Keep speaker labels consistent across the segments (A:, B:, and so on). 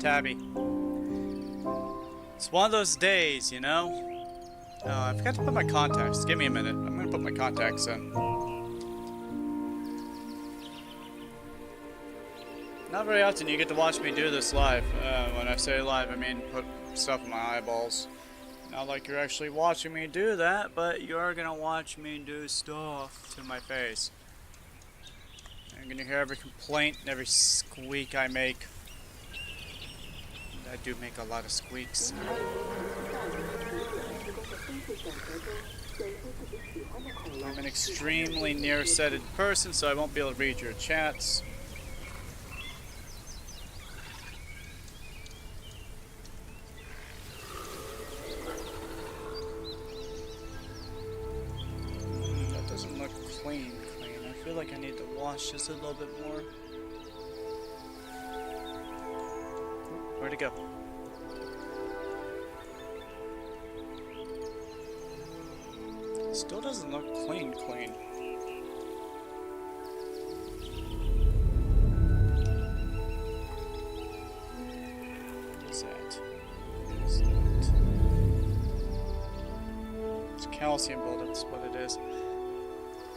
A: Tabby. It's one of those days, you know? I forgot to put my contacts. Give me a minute. I'm gonna put my contacts in. Not very often you get to watch me do this live. When I say live, I mean put stuff in my eyeballs. Not like you're actually watching me do that, but you are gonna watch me do stuff to my face. You're gonna hear every complaint and every squeak I make. I do make a lot of squeaks. I'm an extremely nearsighted person, so I won't be able to read your chats. That doesn't look clean. I feel like I need to wash this a little bit more. Where'd it go? Still doesn't look clean. What is that? What is that? It's calcium buildup, that's what it is.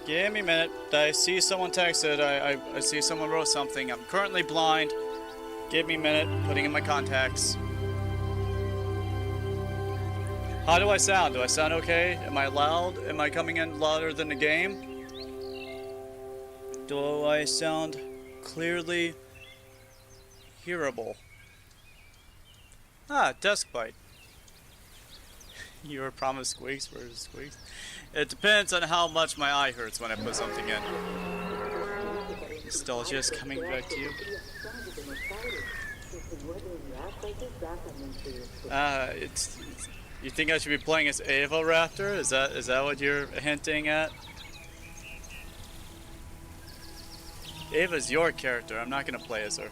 A: Give me a minute. I see someone texted. I see someone wrote something. I'm currently blind. Give me a minute. Putting in my contacts. How do I sound? Do I sound okay? Am I loud? Am I coming in louder than the game? Do I sound clearly hearable? Ah, desk bite. You were promised squeaks. Where's the squeaks? It depends on how much my eye hurts when I put something in. Still just coming back to you. It's you think I should be playing as Ava Raptor? Is that what you're hinting at? Ava's your character. I'm not gonna play as her.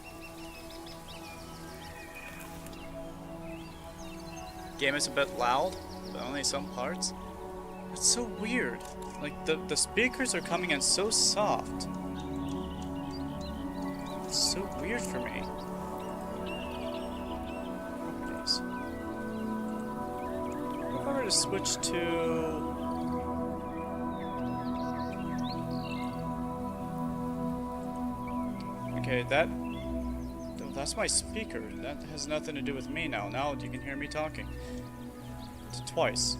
A: Game is a bit loud, but only some parts. It's so weird. Like the speakers are coming in so soft. It's so weird for me. If I were to switch to... Okay, that's my speaker. That has nothing to do with me now. Now you can hear me talking. It's twice.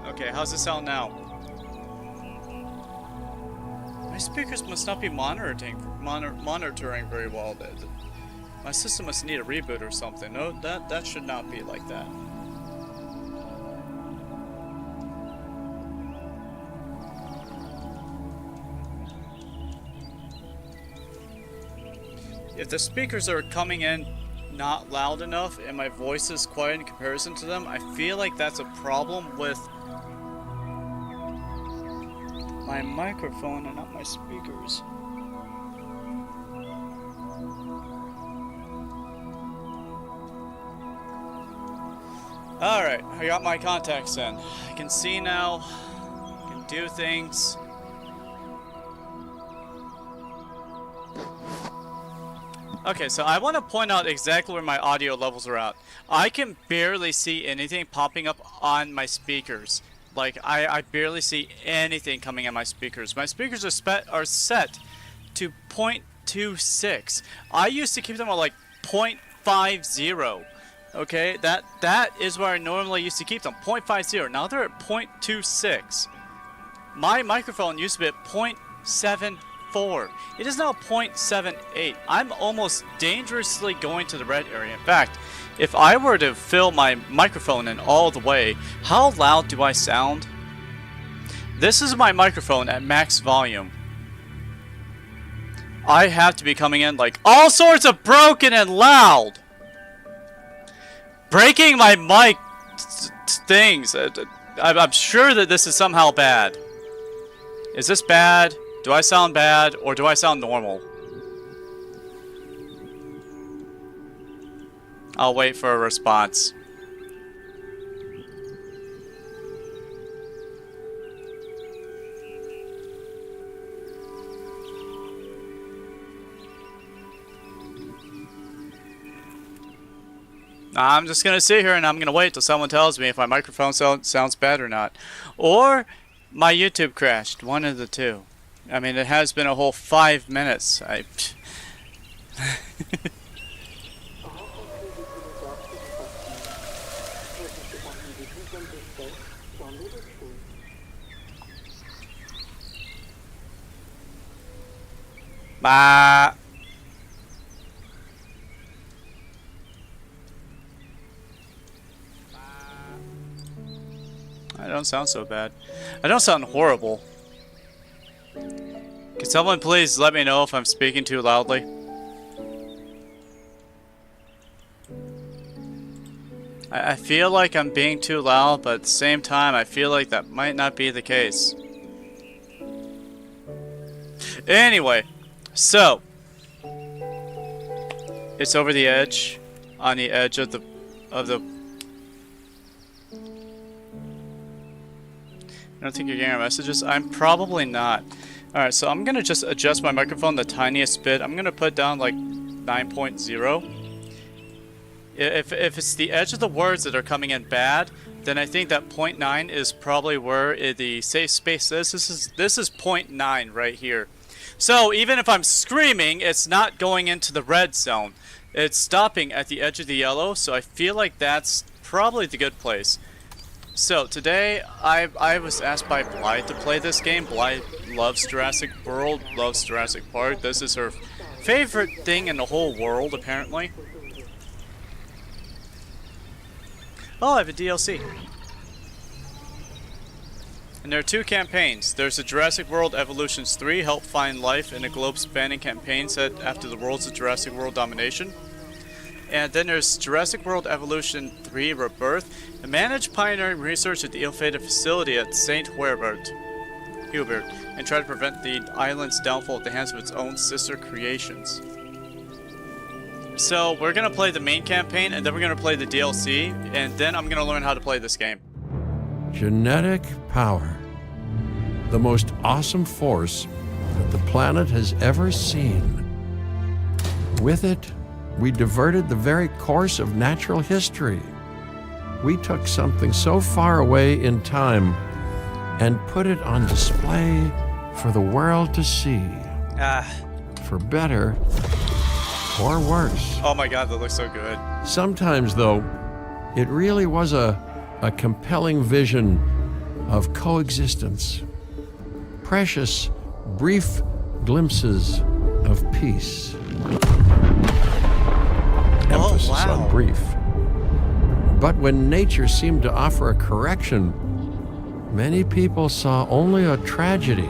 A: Okay, how's it sound now? My speakers must not be monitoring very well. My system must need a reboot or something. No, that should not be like that. If the speakers are coming in not loud enough and my voice is quiet in comparison to them, I feel like that's a problem with my microphone and not my speakers. Alright, I got my contacts in. I can see now. I can do things. Okay, so I want to point out exactly where my audio levels are at. I can barely see anything popping up on my speakers. Like, I barely see anything coming on my speakers. My speakers are set to 0.26. I used to keep them at like 0.50. Okay, that is where I normally used to keep them, 0.50. Now they're at 0.26. My microphone used to be at 0.74. It is now 0.78. I'm almost dangerously going to the red area. In fact, if I were to fill my microphone in all the way, how loud do I sound? This is my microphone at max volume. I have to be coming in like all sorts of broken and loud. Breaking my mic things. I'm sure that this is somehow bad. Is this bad? Do I sound bad, or do I sound normal? I'll wait for a response. I'm just gonna sit here and I'm gonna wait till someone tells me if my microphone sounds bad or not. Or my YouTube crashed. One of the two. I mean, it has been a whole 5 minutes. Bah. I don't sound so bad. I don't sound horrible. Can someone please let me know if I'm speaking too loudly? I feel like I'm being too loud, but at the same time, I feel like that might not be the case. Anyway, so it's over the edge, on the edge of the. I don't think you're getting our messages. I'm probably not. Alright, so I'm gonna just adjust my microphone the tiniest bit. I'm gonna put down like 9.0. If it's the edge of the words that are coming in bad, then I think that 0.9 is probably where the safe space is. This is 0.9 right here. So even if I'm screaming, it's not going into the red zone. It's stopping at the edge of the yellow, so I feel like that's probably the good place. So today I was asked by Blythe to play this game. Blythe loves Jurassic World, loves Jurassic Park. This is her favorite thing in the whole world, apparently. Oh, I have a DLC. And there are two campaigns. There's the Jurassic World Evolutions 3, help find life in a globe-spanning campaign set after the worlds of Jurassic World domination. And then there's Jurassic World Evolution 3 Rebirth, and manage pioneering research at the ill-fated facility at St. Hubert, and try to prevent the island's downfall at the hands of its own sister creations. So we're gonna play the main campaign, and then we're gonna play the DLC, and then I'm gonna learn how to play this game.
B: Genetic power. The most awesome force that the planet has ever seen. With it, we diverted the very course of natural history. We took something so far away in time and put it on display for the world to see. For better or worse.
A: Oh my god, that looks so good.
B: Sometimes, though, it really was a compelling vision of coexistence. Precious, brief glimpses of peace. Emphasis on brief. But when nature seemed to offer a correction, many people saw only a tragedy.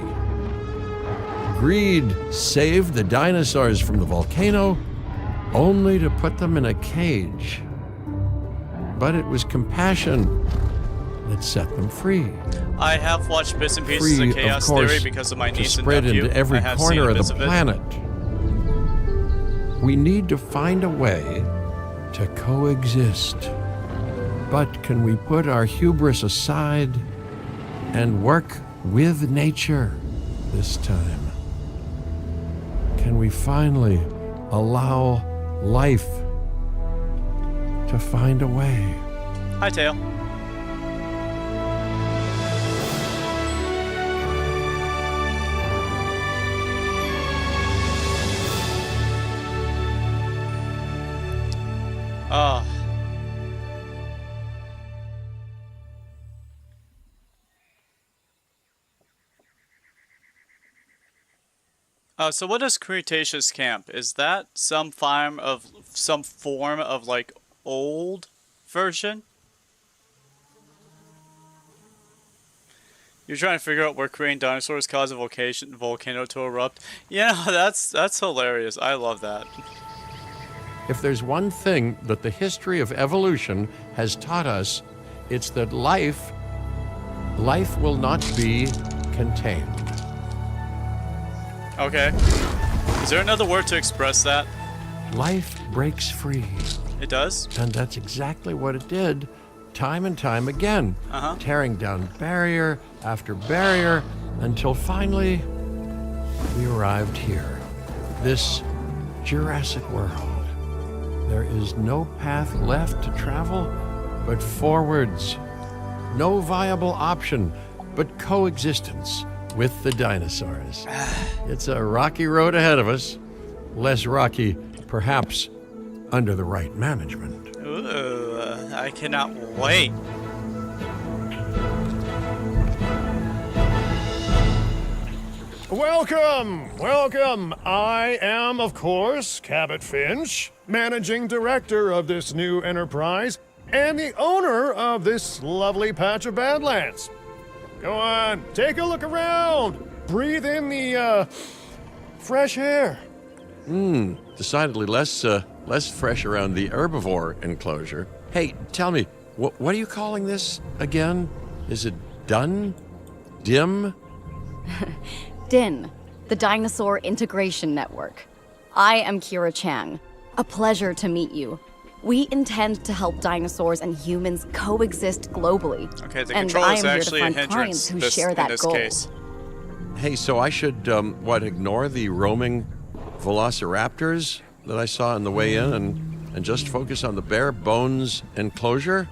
B: Greed saved the dinosaurs from the volcano, only to put them in a cage. But it was compassion that set them free.
A: I have watched bits and pieces of Chaos Theory because of my niece and nephew.
B: Spread into every corner of the planet. We need to find a way to coexist. But can we put our hubris aside and work with nature this time? Can we finally allow life to find a way?
A: Hi, Tail. So what is Cretaceous Camp? Is that some form of like old version? You're trying to figure out where Korean dinosaurs caused a volcano to erupt? Yeah, that's hilarious. I love that.
B: If there's one thing that the history of evolution has taught us, it's that life will not be contained.
A: Okay. Is there another word to express that?
B: Life breaks free.
A: It does?
B: And that's exactly what it did, time and time again, tearing down barrier after barrier, until finally we arrived here, this Jurassic world. There is no path left to travel but forwards. No viable option but coexistence with the dinosaurs. It's a rocky road ahead of us. Less rocky, perhaps, under the right management.
A: Ooh, I cannot wait.
C: Welcome, welcome. I am, of course, Cabot Finch, managing director of this new enterprise and the owner of this lovely patch of Badlands. Go on, take a look around. Breathe in the, fresh air.
B: Decidedly less fresh around the herbivore enclosure. Hey, tell me, what are you calling this again? Is it done? Dim?
D: DIN, the Dinosaur Integration Network. I am Kira Chang. A pleasure to meet you. We intend to help dinosaurs and humans coexist globally.
A: Okay, the
D: and
A: control
D: I
A: is
D: am here
A: actually
D: to
A: a
D: find
A: hindrance
D: clients who share that goal.
A: case.
B: Hey, so I should, ignore the roaming velociraptors that I saw on the way in and just focus on the bare bones enclosure?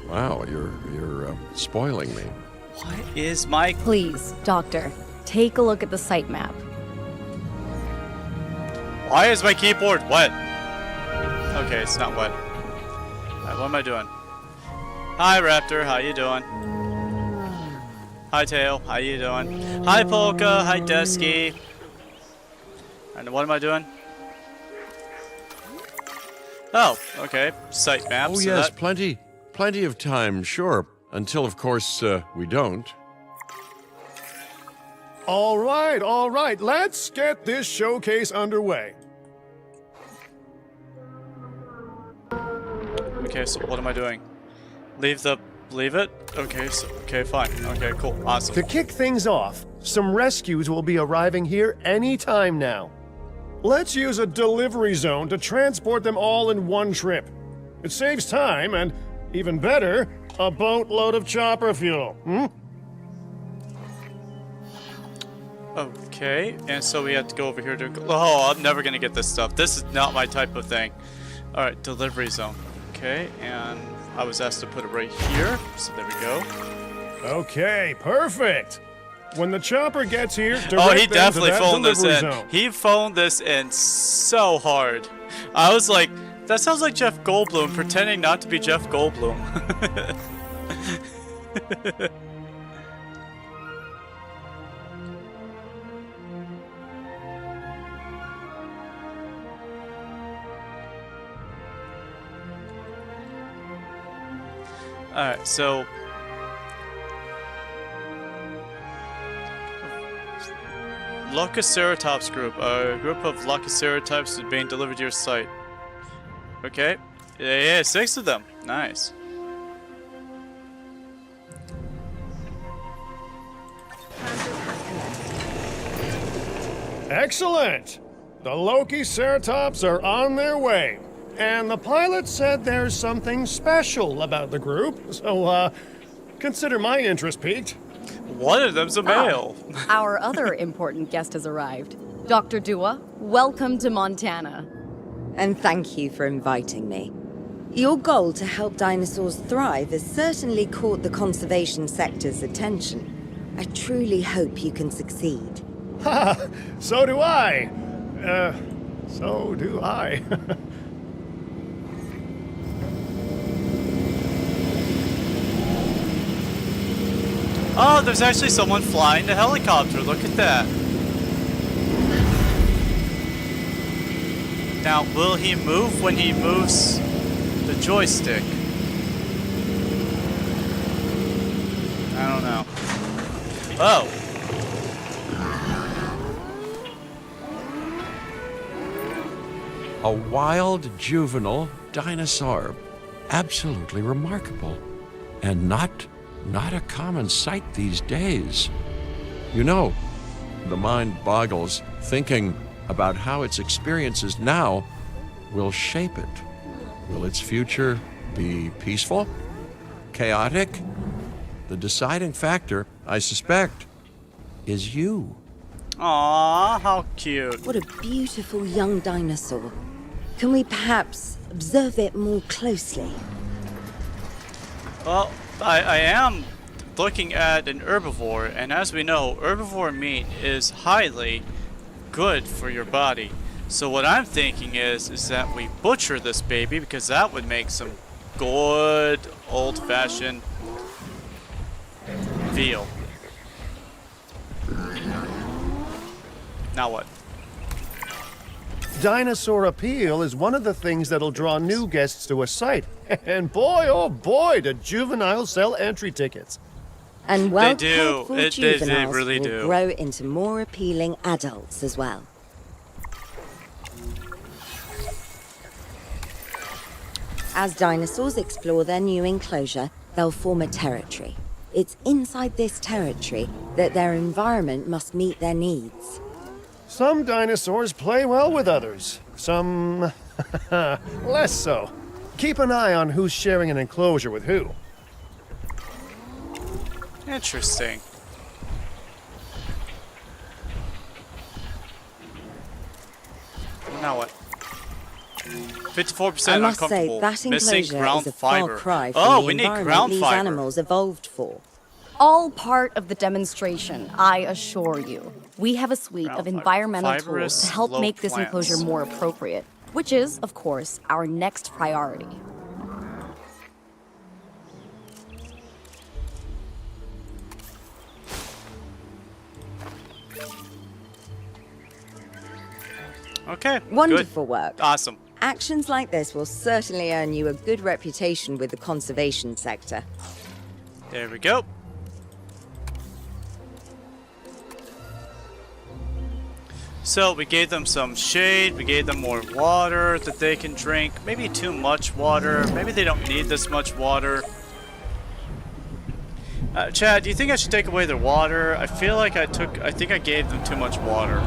B: Wow, you're spoiling me.
A: What is my...
D: Please, Doctor, take a look at the site map.
A: Why is my keyboard wet? Okay, it's not wet. Alright, what am I doing? Hi, Raptor. How you doing? Hi, Tail. How you doing? Hi, Polka. Hi, Dusky. And what am I doing? Oh, okay. Site map.
B: Oh,
A: so
B: yes,
A: that-
B: plenty of time, sure. Until, of course, we don't.
C: All right. Let's get this showcase underway.
A: Okay, so what am I doing? Leave it? Okay, fine. Okay, cool. Awesome.
C: To kick things off, some rescues will be arriving here any time now. Let's use a delivery zone to transport them all in one trip. It saves time and, even better, a boatload of chopper fuel.
A: Okay, and so we have to go over here to... Oh, I'm never gonna get this stuff. This is not my type of thing. Alright, delivery zone. Okay, and I was asked to put it right here, so there we go.
C: Okay, perfect. When the chopper gets here, direct
A: Oh, he
C: them to
A: definitely
C: that
A: phoned this
C: delivery
A: in.
C: zone.
A: He phoned this in so hard. I was like, that sounds like Jeff Goldblum pretending not to be Jeff Goldblum. Alright, so... Lococeratops group. A group of Lococeratops is being delivered to your site. Okay. Yeah, 6 of them. Nice.
C: Excellent! The Lokiceratops are on their way. And the pilot said there's something special about the group, so, consider my interest piqued.
A: One of them's a male.
D: Our other important guest has arrived. Dr. Dua, welcome to Montana.
E: And thank you for inviting me. Your goal to help dinosaurs thrive has certainly caught the conservation sector's attention. I truly hope you can succeed.
C: Ha! So do I! So do I.
A: Oh, there's actually someone flying the helicopter. Look at that. Now, will he move when he moves the joystick? I don't know. Oh.
B: A wild juvenile dinosaur. Absolutely remarkable. And not a common sight these days. You know, the mind boggles thinking about how its experiences now will shape it. Will its future be peaceful? Chaotic? The deciding factor, I suspect, is you.
A: Aww, how cute.
E: What a beautiful young dinosaur. Can we perhaps observe it more closely?
A: Well, I am looking at an herbivore, and as we know, herbivore meat is highly good for your body. So what I'm thinking is that we butcher this baby, because that would make some good old-fashioned veal. Now what?
C: Dinosaur appeal is one of the things that'll draw new guests to a site. And boy, oh boy, do juveniles sell entry tickets.
E: And
A: do.
E: well-cared-for
A: They
E: juveniles
A: really
E: will
A: do.
E: grow into more appealing adults as well. As dinosaurs explore their new enclosure, they'll form a territory. It's inside this territory that their environment must meet their needs.
C: Some dinosaurs play well with others. Some less so. Keep an eye on who's sharing an enclosure with who.
A: Interesting. Now what? 54%
E: I must say,
A: uncomfortable.
E: that
A: Missing
E: enclosure
A: ground
E: is a far
A: fiber.
E: cry from
A: Oh,
E: the
A: we need
E: environment
A: ground
E: these
A: fiber.
E: animals evolved for.
D: All part of the demonstration, I assure you. We have a suite
A: Ground
D: of
A: fiber.
D: environmental
A: Fibrous,
D: tools to help
A: low
D: make this
A: plants.
D: enclosure more appropriate, which is, of course, our next priority.
A: Okay.
E: Wonderful
A: Good.
E: work.
A: Awesome.
E: Actions like this will certainly earn you a good reputation with the conservation sector.
A: There we go. So we gave them some shade, we gave them more water that they can drink. Maybe too much water. Maybe they don't need this much water. Chad, do you think I should take away their water? I feel like I think I gave them too much water.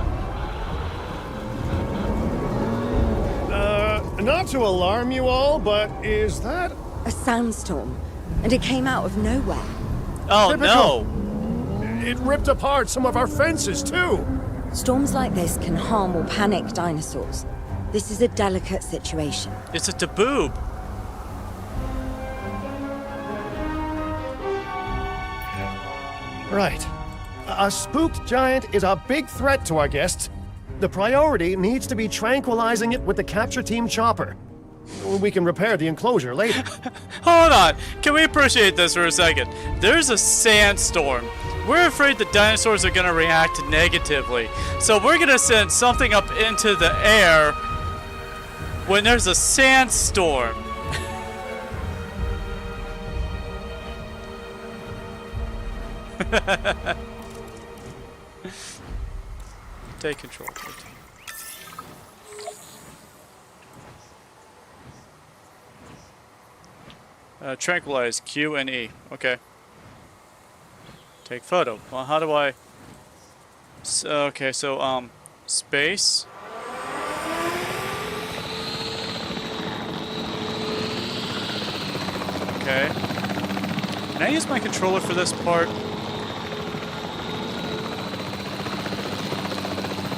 C: Not to alarm you all, but is that
E: A sandstorm, and it came out of nowhere.
A: Oh
C: Typical.
A: no!
C: it ripped apart some of our fences too?
E: Storms like this can harm or panic dinosaurs. This is a delicate situation.
A: It's a taboob.
C: Right. A spooked giant is a big threat to our guests. The priority needs to be tranquilizing it with the capture team chopper. We can repair the enclosure later.
A: Hold on. Can we appreciate this for a second? There's a sandstorm. We're afraid the dinosaurs are going to react negatively. So we're going to send something up into the air when there's a sandstorm. Take control. Tranquilize Q and E. Okay. Take photo. Well, how do I? Okay, so space. Okay. Can I use my controller for this part?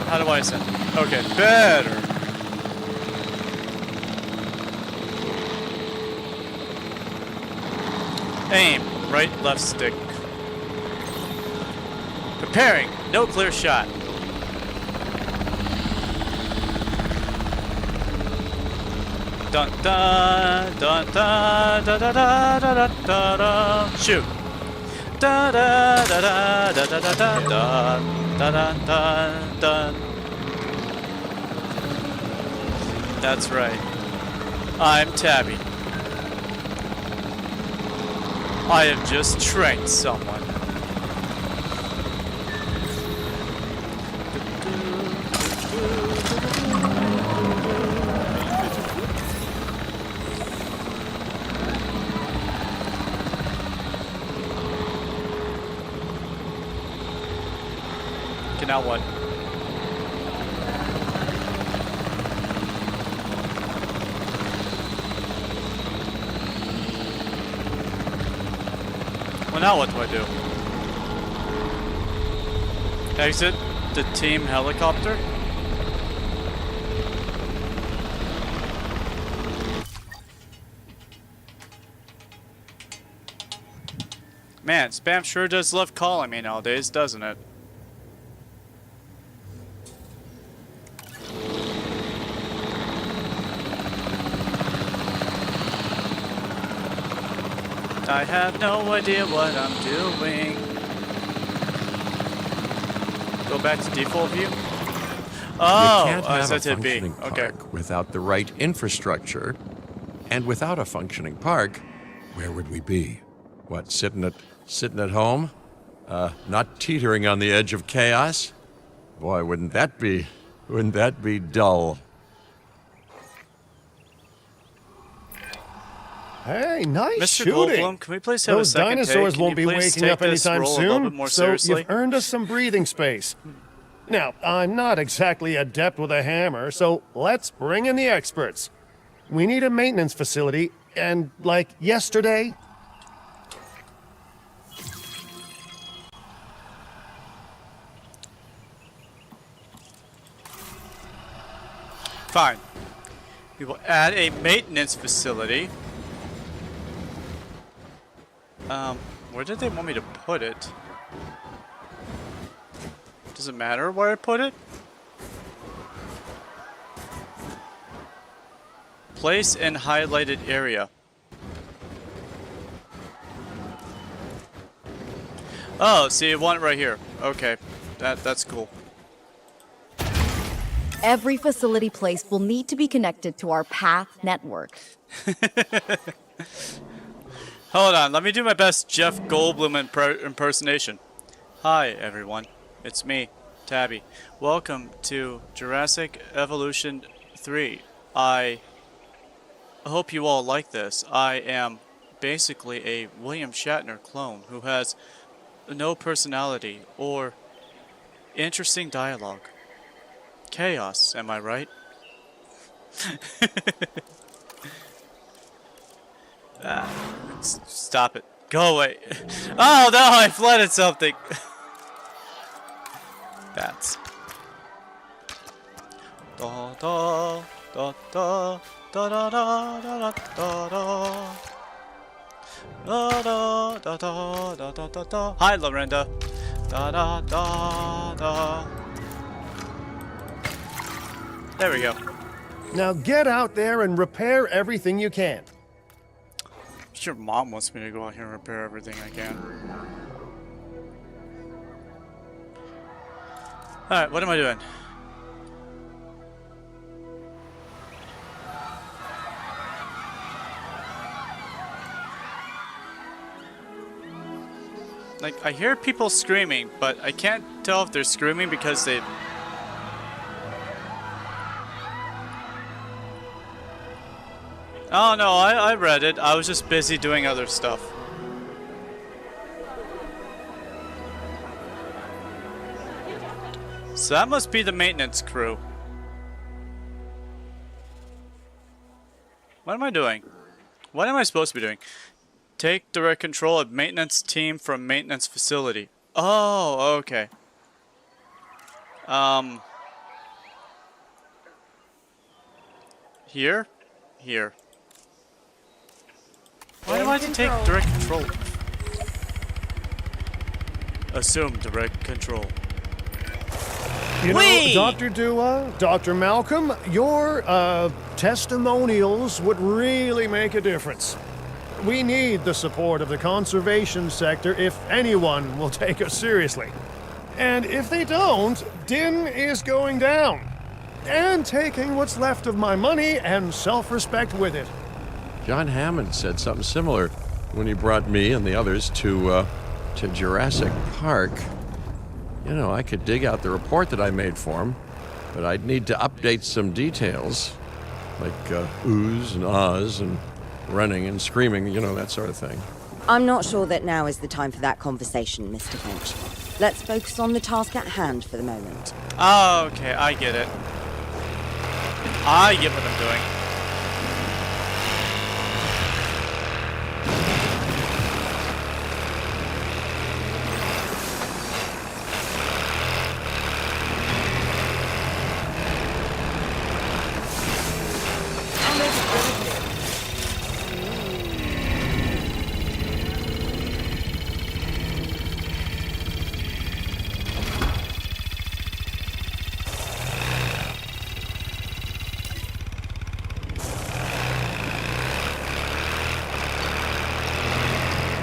A: How do I send? Okay, better. Aim, right, left stick. Preparing, no clear shot. Dun dun dun dun dun dun dun dun dun dun. Shoot. Da da da da da da da da da da da da. That's right. I'm Tabby. I have just trained someone. Okay, now what? Well, now what do I do? Exit the team helicopter? Man, spam sure does love calling me nowadays, doesn't it? I have no idea what I'm doing. Go back to default view. Oh,
B: You can't have a
A: set to B.
B: functioning
A: Okay.
B: park without the right infrastructure. And without a functioning park, where would we be? What, sitting at home? Not teetering on the edge of chaos? Boy, wouldn't that be dull?
C: Hey, nice
A: Mr.
C: shooting.
A: Goldblum, can we please have
C: Those
A: a second
C: dinosaurs
A: take?
C: won't be
A: Can you please
C: waking
A: take
C: up
A: this
C: anytime
A: role a little bit
C: soon,
A: more
C: so
A: seriously?
C: you've earned us some breathing space. Now, I'm not exactly adept with a hammer, so let's bring in the experts. We need a maintenance facility, and like yesterday.
A: Fine. We will add a maintenance facility. Where did they want me to put it? Does it matter where I put it? Place in highlighted area. Oh, see, it want it right here. Okay, that's cool.
D: Every facility place will need to be connected to our path network.
A: Hold on, let me do my best Jeff Goldblum impersonation. Hi, everyone. It's me, Tabby. Welcome to Jurassic Evolution 3. I hope you all like this. I am basically a William Shatner clone who has no personality or interesting dialogue. Chaos, am I right? Stop it. Go away. Oh no, I flooded something. Bats. Da da da da da da da da da da. Da da da da da da da da. Hi, Lorenda. Da da da da. There we go.
C: Now get out there and repair everything you can.
A: Your mom wants me to go out here and repair everything I can. Alright, what am I doing? Like, I hear people screaming, but I can't tell if they're screaming because they... Oh no, I read it. I was just busy doing other stuff. So that must be the maintenance crew. What am I doing? What am I supposed to be doing? Take direct control of maintenance team from maintenance facility. Oh, okay. Here? Here. Why do I have to take direct control? Assume direct control.
C: You know,
A: Whee!
C: Dr. Dua, Dr. Malcolm, your testimonials would really make a difference. We need the support of the conservation sector if anyone will take us seriously. And if they don't, Din is going down. And taking what's left of my money and self-respect with it.
B: John Hammond said something similar when he brought me and the others to Jurassic Park. You know, I could dig out the report that I made for him, but I'd need to update some details, like oohs and ahs and running and screaming, you know, that sort of thing.
E: I'm not sure that now is the time for that conversation, Mr. Finch. Let's focus on the task at hand for the moment.
A: Oh, okay, I get it. I get what I'm doing.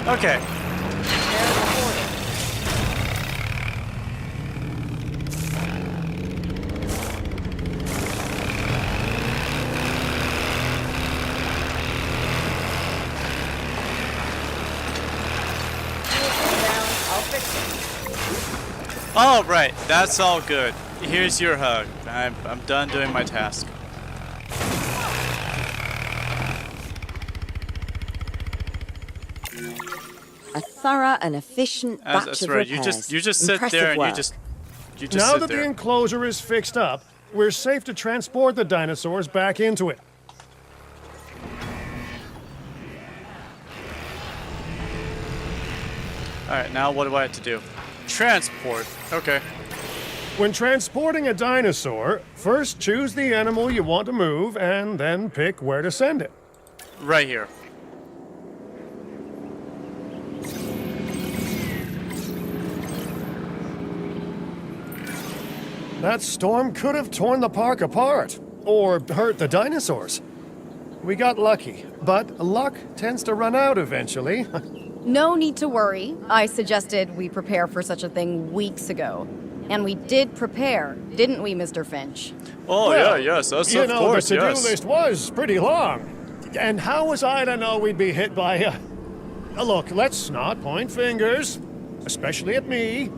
A: Okay. All right, that's all good. Here's your hug. I'm done doing my task.
E: A thorough and efficient batch
A: That's
E: of
A: right.
E: repairs.
A: You just sit
E: Impressive
A: there and
E: work.
A: you just
C: Now
A: sit
C: that
A: there.
C: the enclosure is fixed up, we're safe to transport the dinosaurs back into it.
A: All right, now what do I have to do? Transport. Okay.
C: When transporting a dinosaur, first choose the animal you want to move and then pick where to send it.
A: Right here.
C: That storm could have torn the park apart or hurt the dinosaurs. We got lucky, but luck tends to run out eventually.
D: No need to worry. I suggested we prepare for such a thing weeks ago. And we did prepare, didn't we, Mr. Finch?
A: Oh
C: Well,
A: yeah, yes, that's
C: you
A: of
C: know,
A: course,
C: the to-do
A: yes.
C: list was pretty long. And how was I to know we'd be hit by a... Look, let's not point fingers, especially at me.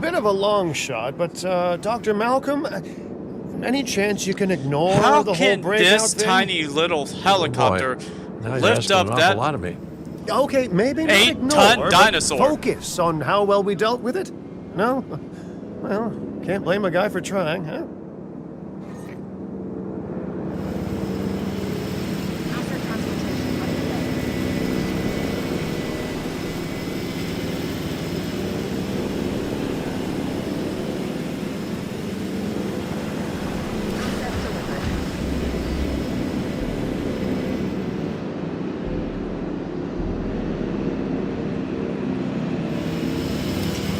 C: Bit of a long shot, but Dr. Malcolm, any chance you can ignore
A: How
C: the whole
A: can
C: breakout
A: this
C: thing?
A: tiny little helicopter
B: Now you're
A: lift
B: asking
A: up
B: an
A: that?
B: awful lot of me.
C: Okay, maybe not
A: 8-ton
C: ignore, but
A: dinosaur.
C: focus on how well we dealt with it. No? Well, can't blame a guy for trying, huh?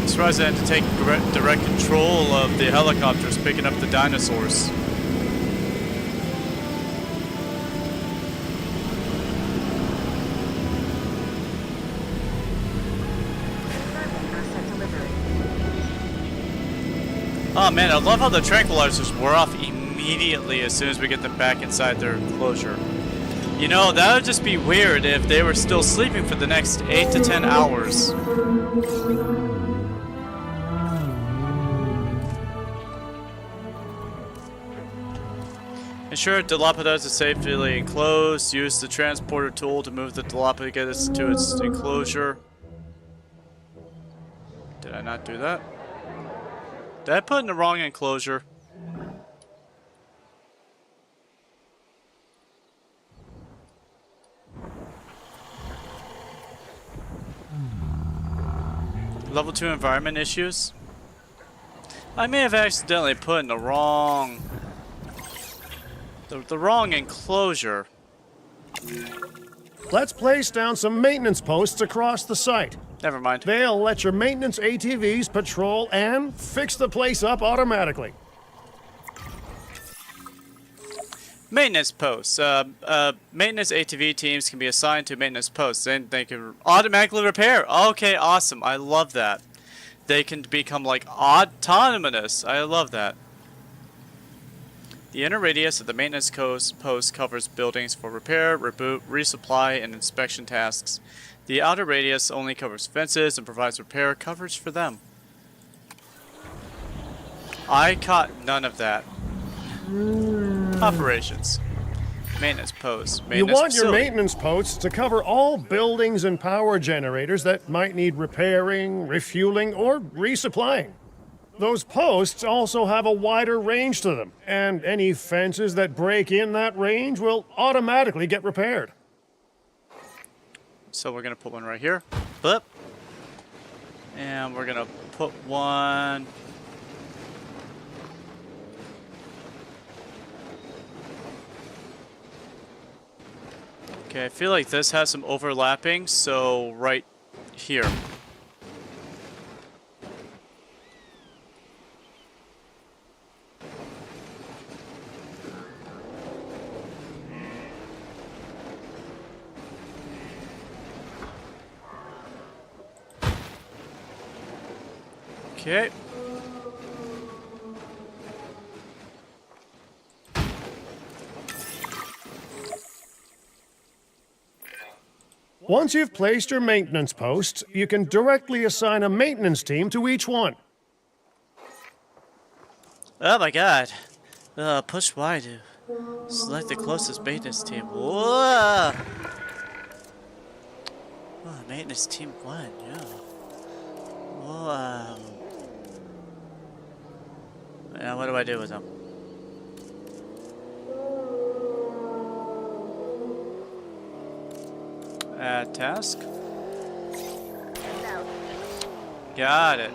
A: Surprised I had to take direct control of the helicopters picking up the dinosaurs. Oh man, I love how the tranquilizers wore off immediately as soon as we get them back inside their enclosure. You know, that would just be weird if they were still sleeping for the next 8 to 10 hours. Ensure Dilophosaurus is safely enclosed. Use the transporter tool to move the Dilophosaurus to its enclosure. Did I not do that? Did I put in the wrong enclosure? Level 2 environment issues? I may have accidentally put in the wrong... The wrong enclosure.
C: Let's place down some maintenance posts across the site.
A: Never mind.
C: They'll let your maintenance ATVs patrol and fix the place up automatically.
A: Maintenance posts. Maintenance ATV teams can be assigned to maintenance posts, and they can automatically repair. Okay, awesome. I love that. They can become like autonomous. I love that. The inner radius of the maintenance post covers buildings for repair, reboot, resupply, and inspection tasks. The outer radius only covers fences and provides repair coverage for them. I caught none of that. Operations. Maintenance posts.
C: You
A: Maintenance
C: want your
A: facility.
C: maintenance posts to cover all buildings and power generators that might need repairing, refueling, or resupplying. Those posts also have a wider range to them, and any fences that break in that range will automatically get repaired.
A: So we're gonna put one right here. Boop. And we're gonna put one. Okay, I feel like this has some overlapping, so right here. Okay.
C: Once you've placed your maintenance posts, you can directly assign a maintenance team to each one.
A: Oh my god. Push Y to select the closest maintenance team. Whoa! Oh, maintenance team 1, yeah. Whoa. Now what do I do with them? Add task. Got it.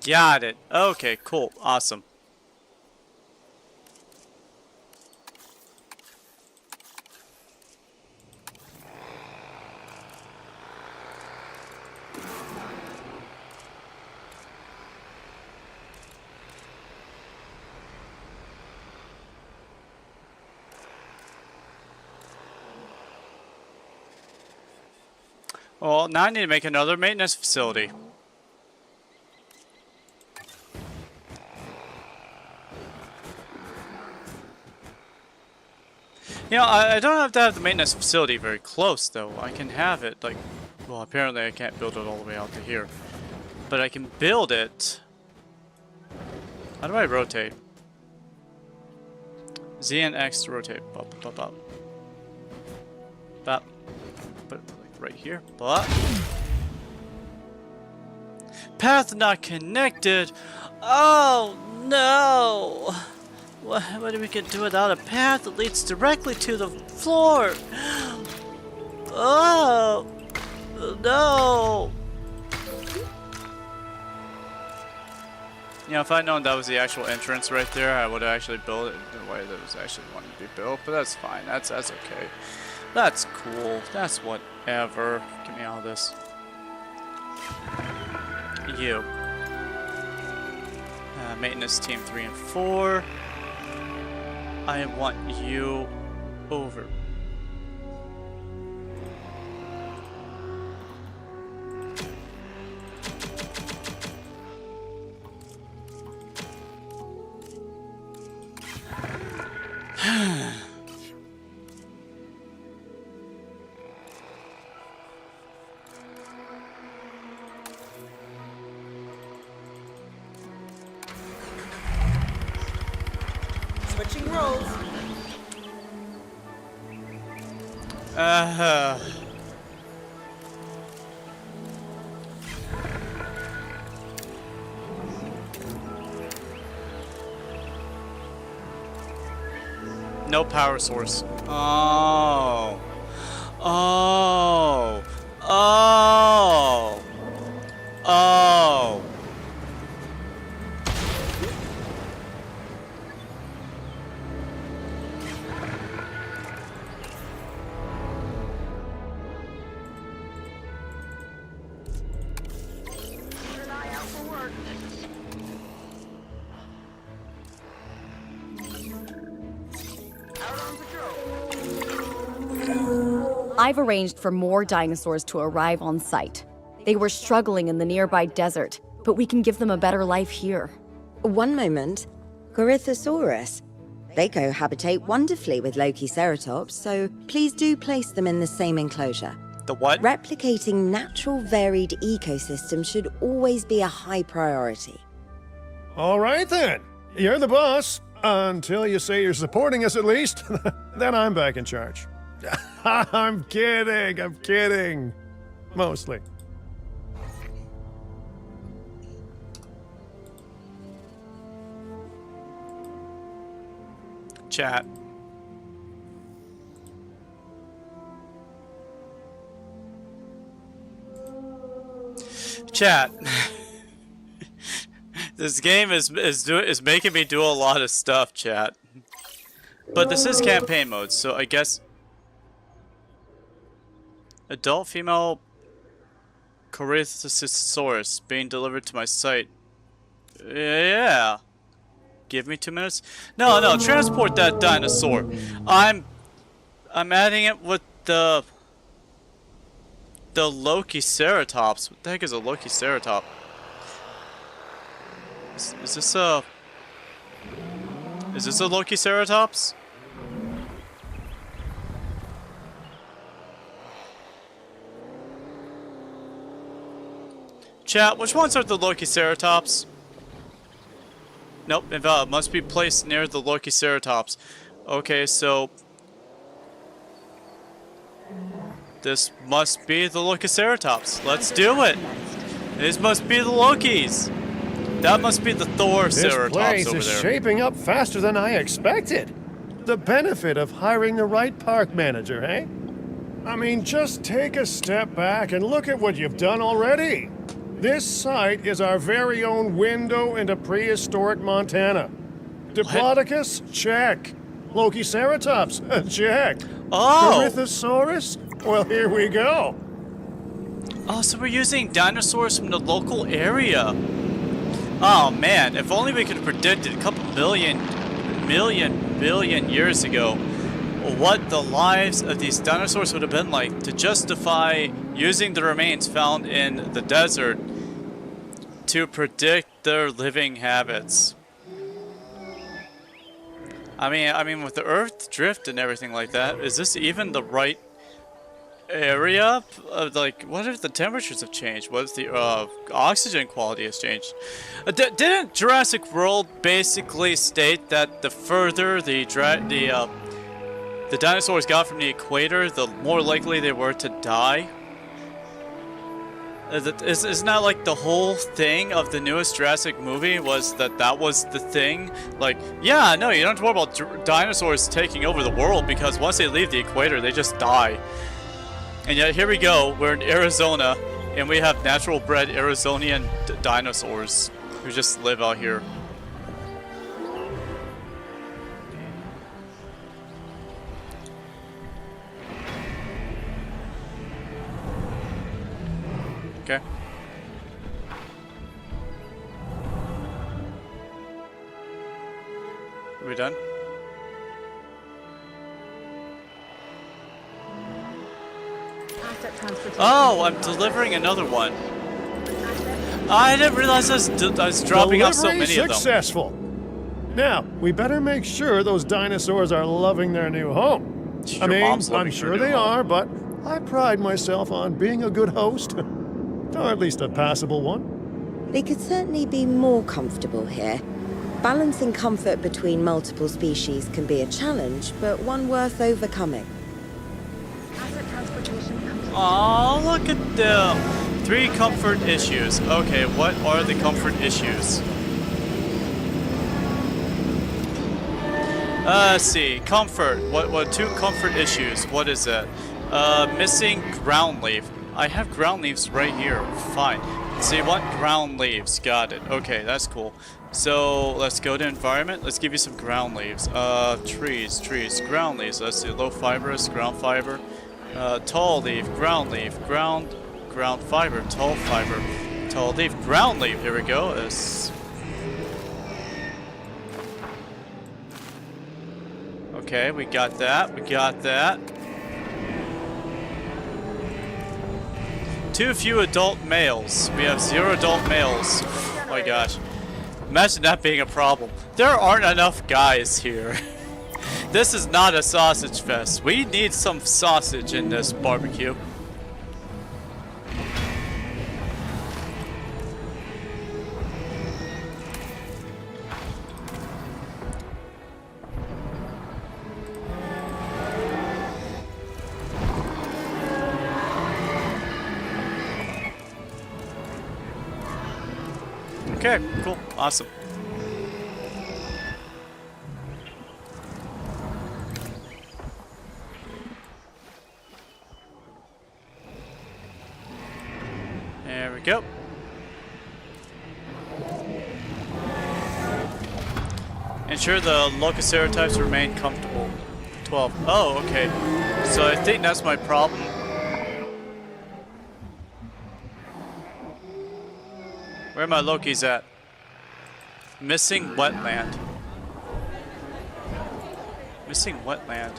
A: Got it. Okay, cool. Awesome. Well, now I need to make another maintenance facility. You know, I don't have to have the maintenance facility very close, though. I can have it, like... Well, apparently I can't build it all the way out to here. But I can build it... How do I rotate? Z and X to rotate. Bop, bop, bop. Bop. Put it like right here. Bop. Path not connected! Oh, no! What do we can do without a path that leads directly to the floor? Oh no! You know, if I'd known that was the actual entrance right there, I would have actually built it the way that was actually wanted to be built. But that's fine. That's okay. That's cool. That's whatever. Get me out of this. You. Maintenance team 3 and 4. I want you over.
F: Switching roles.
A: No power source. Oh. Oh. Oh. Oh.
D: I've arranged for more dinosaurs to arrive on site. They were struggling in the nearby desert, but we can give them a better life here.
E: One moment. Corythosaurus. They cohabitate wonderfully with Lokiceratops, so please do place them in the same enclosure.
A: The what?
E: Replicating natural varied ecosystems should always be a high priority.
C: All right then. You're the boss. Until you say you're supporting us at least. Then I'm back in charge. I'm kidding. Mostly.
A: Chat. Chat. This game is making me do a lot of stuff, chat. But this is campaign mode, so I guess adult female Corythosaurus being delivered to my site. Yeah. give me 2 minutes? No, no, transport that dinosaur. I'm adding it with the Lokiceratops. What the heck is a Lokiceratop? Is this a Lokiceratops? Chat, which ones are the Lokiceratops? Nope, invalid. Must be placed near the Lokiceratops. Okay, so this must be the Lokiceratops. Let's do it. This must be the Lokis. That must be the
C: This
A: Thorceratops
C: place
A: over
C: is
A: there.
C: shaping up faster than I expected. The benefit of hiring the right park manager, eh? I mean, just take a step back and look at what you've done already. This site is our very own window into prehistoric Montana. Diplodocus? Check. Lokiceratops? Check.
A: Oh!
C: Corythosaurus? Well, here we go.
A: Oh, so we're using dinosaurs from the local area. Oh man, if only we could have predicted a couple billion years ago what the lives of these dinosaurs would have been like to justify using the remains found in the desert to predict their living habits. I mean, with the Earth drift and everything like that, is this even the right area? Like, what if the temperatures have changed? What if the oxygen quality has changed? Didn't Jurassic World basically state that the further the dinosaurs got from the equator, the more likely they were to die? Isn't that like the whole thing of the newest Jurassic movie, was that was the thing? Like, yeah, no, you don't have to worry about dinosaurs taking over the world, because once they leave the equator, they just die. And yet here we go, we're in Arizona, and we have natural bred Arizonian dinosaurs who just live out here. Okay. Are we done? Oh, I'm delivering another one. I didn't realize I was dropping off so many of them.
C: Successful. Now, we better make sure those dinosaurs are loving their new home.
A: Your mom's loving
C: I'm
A: her
C: sure
A: new
C: they
A: home.
C: are, but I pride myself on being a good host. Or at least a passable one.
E: They could certainly be more comfortable here. Balancing comfort between multiple species can be a challenge, but one worth overcoming.
A: Oh, look at them. 3 comfort issues. Okay, what are the comfort issues? Let's see. Comfort. What 2 comfort issues? What is that? Missing ground leaf. I have ground leaves right here. Fine. So you want ground leaves. Got it. Okay, that's cool. So let's go to environment. Let's give you some ground leaves. Trees, ground leaves. Let's see. Low fibrous, ground fiber. Tall leaf, ground fiber, tall leaf, ground leaf. Here we go. Okay, we got that. Too few adult males. We have 0 adult males. Oh my gosh. Imagine that being a problem. There aren't enough guys here. This is not a sausage fest. We need some sausage in this barbecue. Okay, cool, awesome. There we go. Ensure the Lokiceratops remain comfortable. 12. Oh, okay. So I think that's my problem. Where are my Lokis at? Missing wetland. Missing wetland.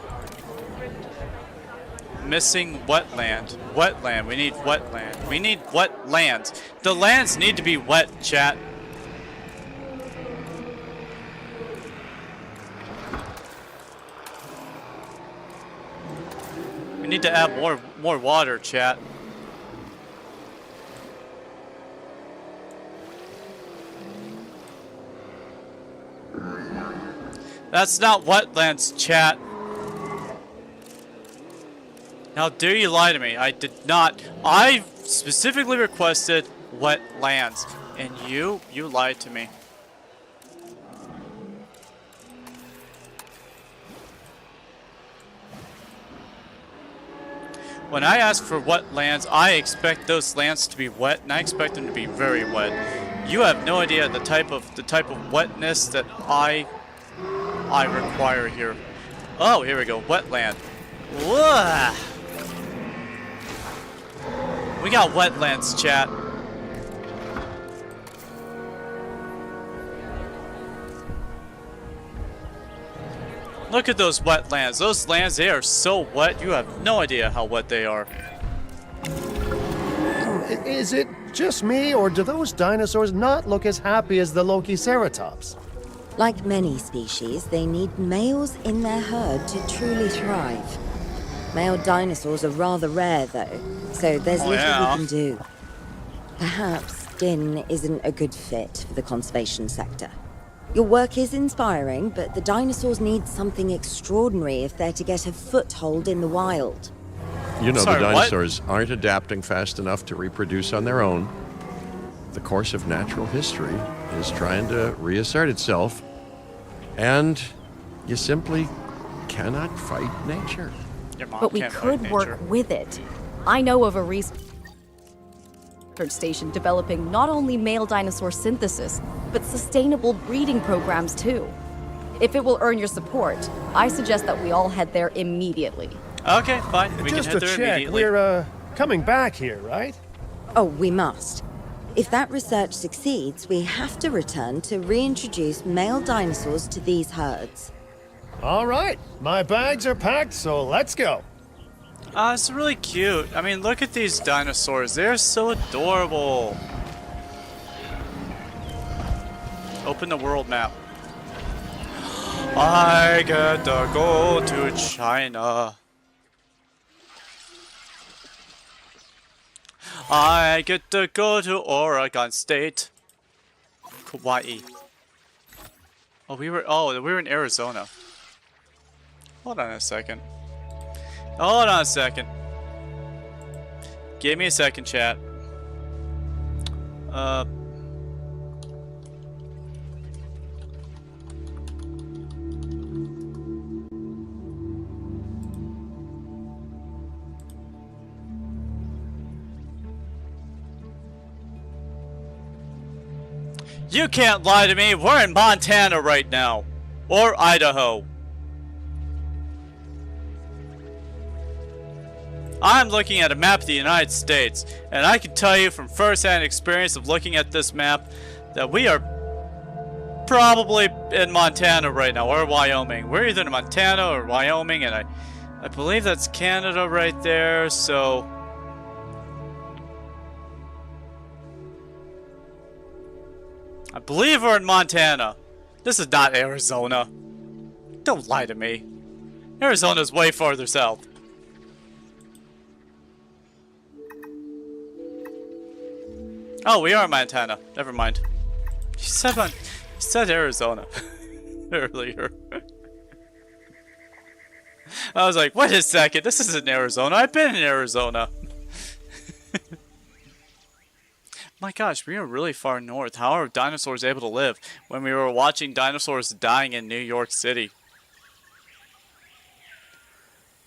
A: Missing wetland. Wetland. We need wetland. We need wetlands. The lands need to be wet, chat. We need to add more water, chat. That's not wetlands, chat. How dare you lie to me? I did not. I specifically requested wetlands, and you lied to me. When I ask for wetlands, I expect those lands to be wet, and I expect them to be very wet. You have no idea the type of wetness that I require here. Oh, here we go. Wetland. Whoa. We got wetlands, chat. Look at those wetlands. Those lands, they are so wet. You have no idea how wet they are.
C: Is it just me, or do those dinosaurs not look as happy as the Lokiceratops?
E: Like many species, they need males in their herd to truly thrive. Male dinosaurs are rather rare, though, so there's little we can do. Perhaps Din isn't a good fit for the conservation sector. Your work is inspiring, but the dinosaurs need something extraordinary if they're to get a foothold in the wild.
B: You know,
A: Sorry,
B: the dinosaurs aren't adapting fast enough to reproduce on their own. The course of natural history is trying to reassert itself, and you simply cannot fight nature.
A: Your mom
D: But we
A: can't fight
D: could
A: nature.
D: work with it. I know of a research station developing not only male dinosaur synthesis, but sustainable breeding programs too. If it will earn your support, I suggest that we all head there immediately.
A: Okay, fine. We
C: Just
A: can
C: to
A: head there
C: check,
A: immediately.
C: we're coming back here, right?
E: Oh, we must. If that research succeeds, we have to return to reintroduce male dinosaurs to these herds.
C: All right, my bags are packed, so let's go.
A: It's really cute. I mean, look at these dinosaurs. They're so adorable. Open the world map. I get to go to China. I get to go to Oregon State. Kauai. Oh, we were in Arizona. Hold on a second. Hold on a second. Give me a second, chat. You can't lie to me. We're in Montana right now. Or Idaho. I'm looking at a map of the United States, and I can tell you from first-hand experience of looking at this map that we are probably in Montana right now, or Wyoming. We're either in Montana or Wyoming, and I believe that's Canada right there, so... I believe we're in Montana. This is not Arizona. Don't lie to me. Arizona's way farther south. Oh, we are in Montana. Never mind. You said Arizona earlier. I was like, wait a second, this isn't Arizona. I've been in Arizona. My gosh, we are really far north. How are dinosaurs able to live when we were watching dinosaurs dying in New York City?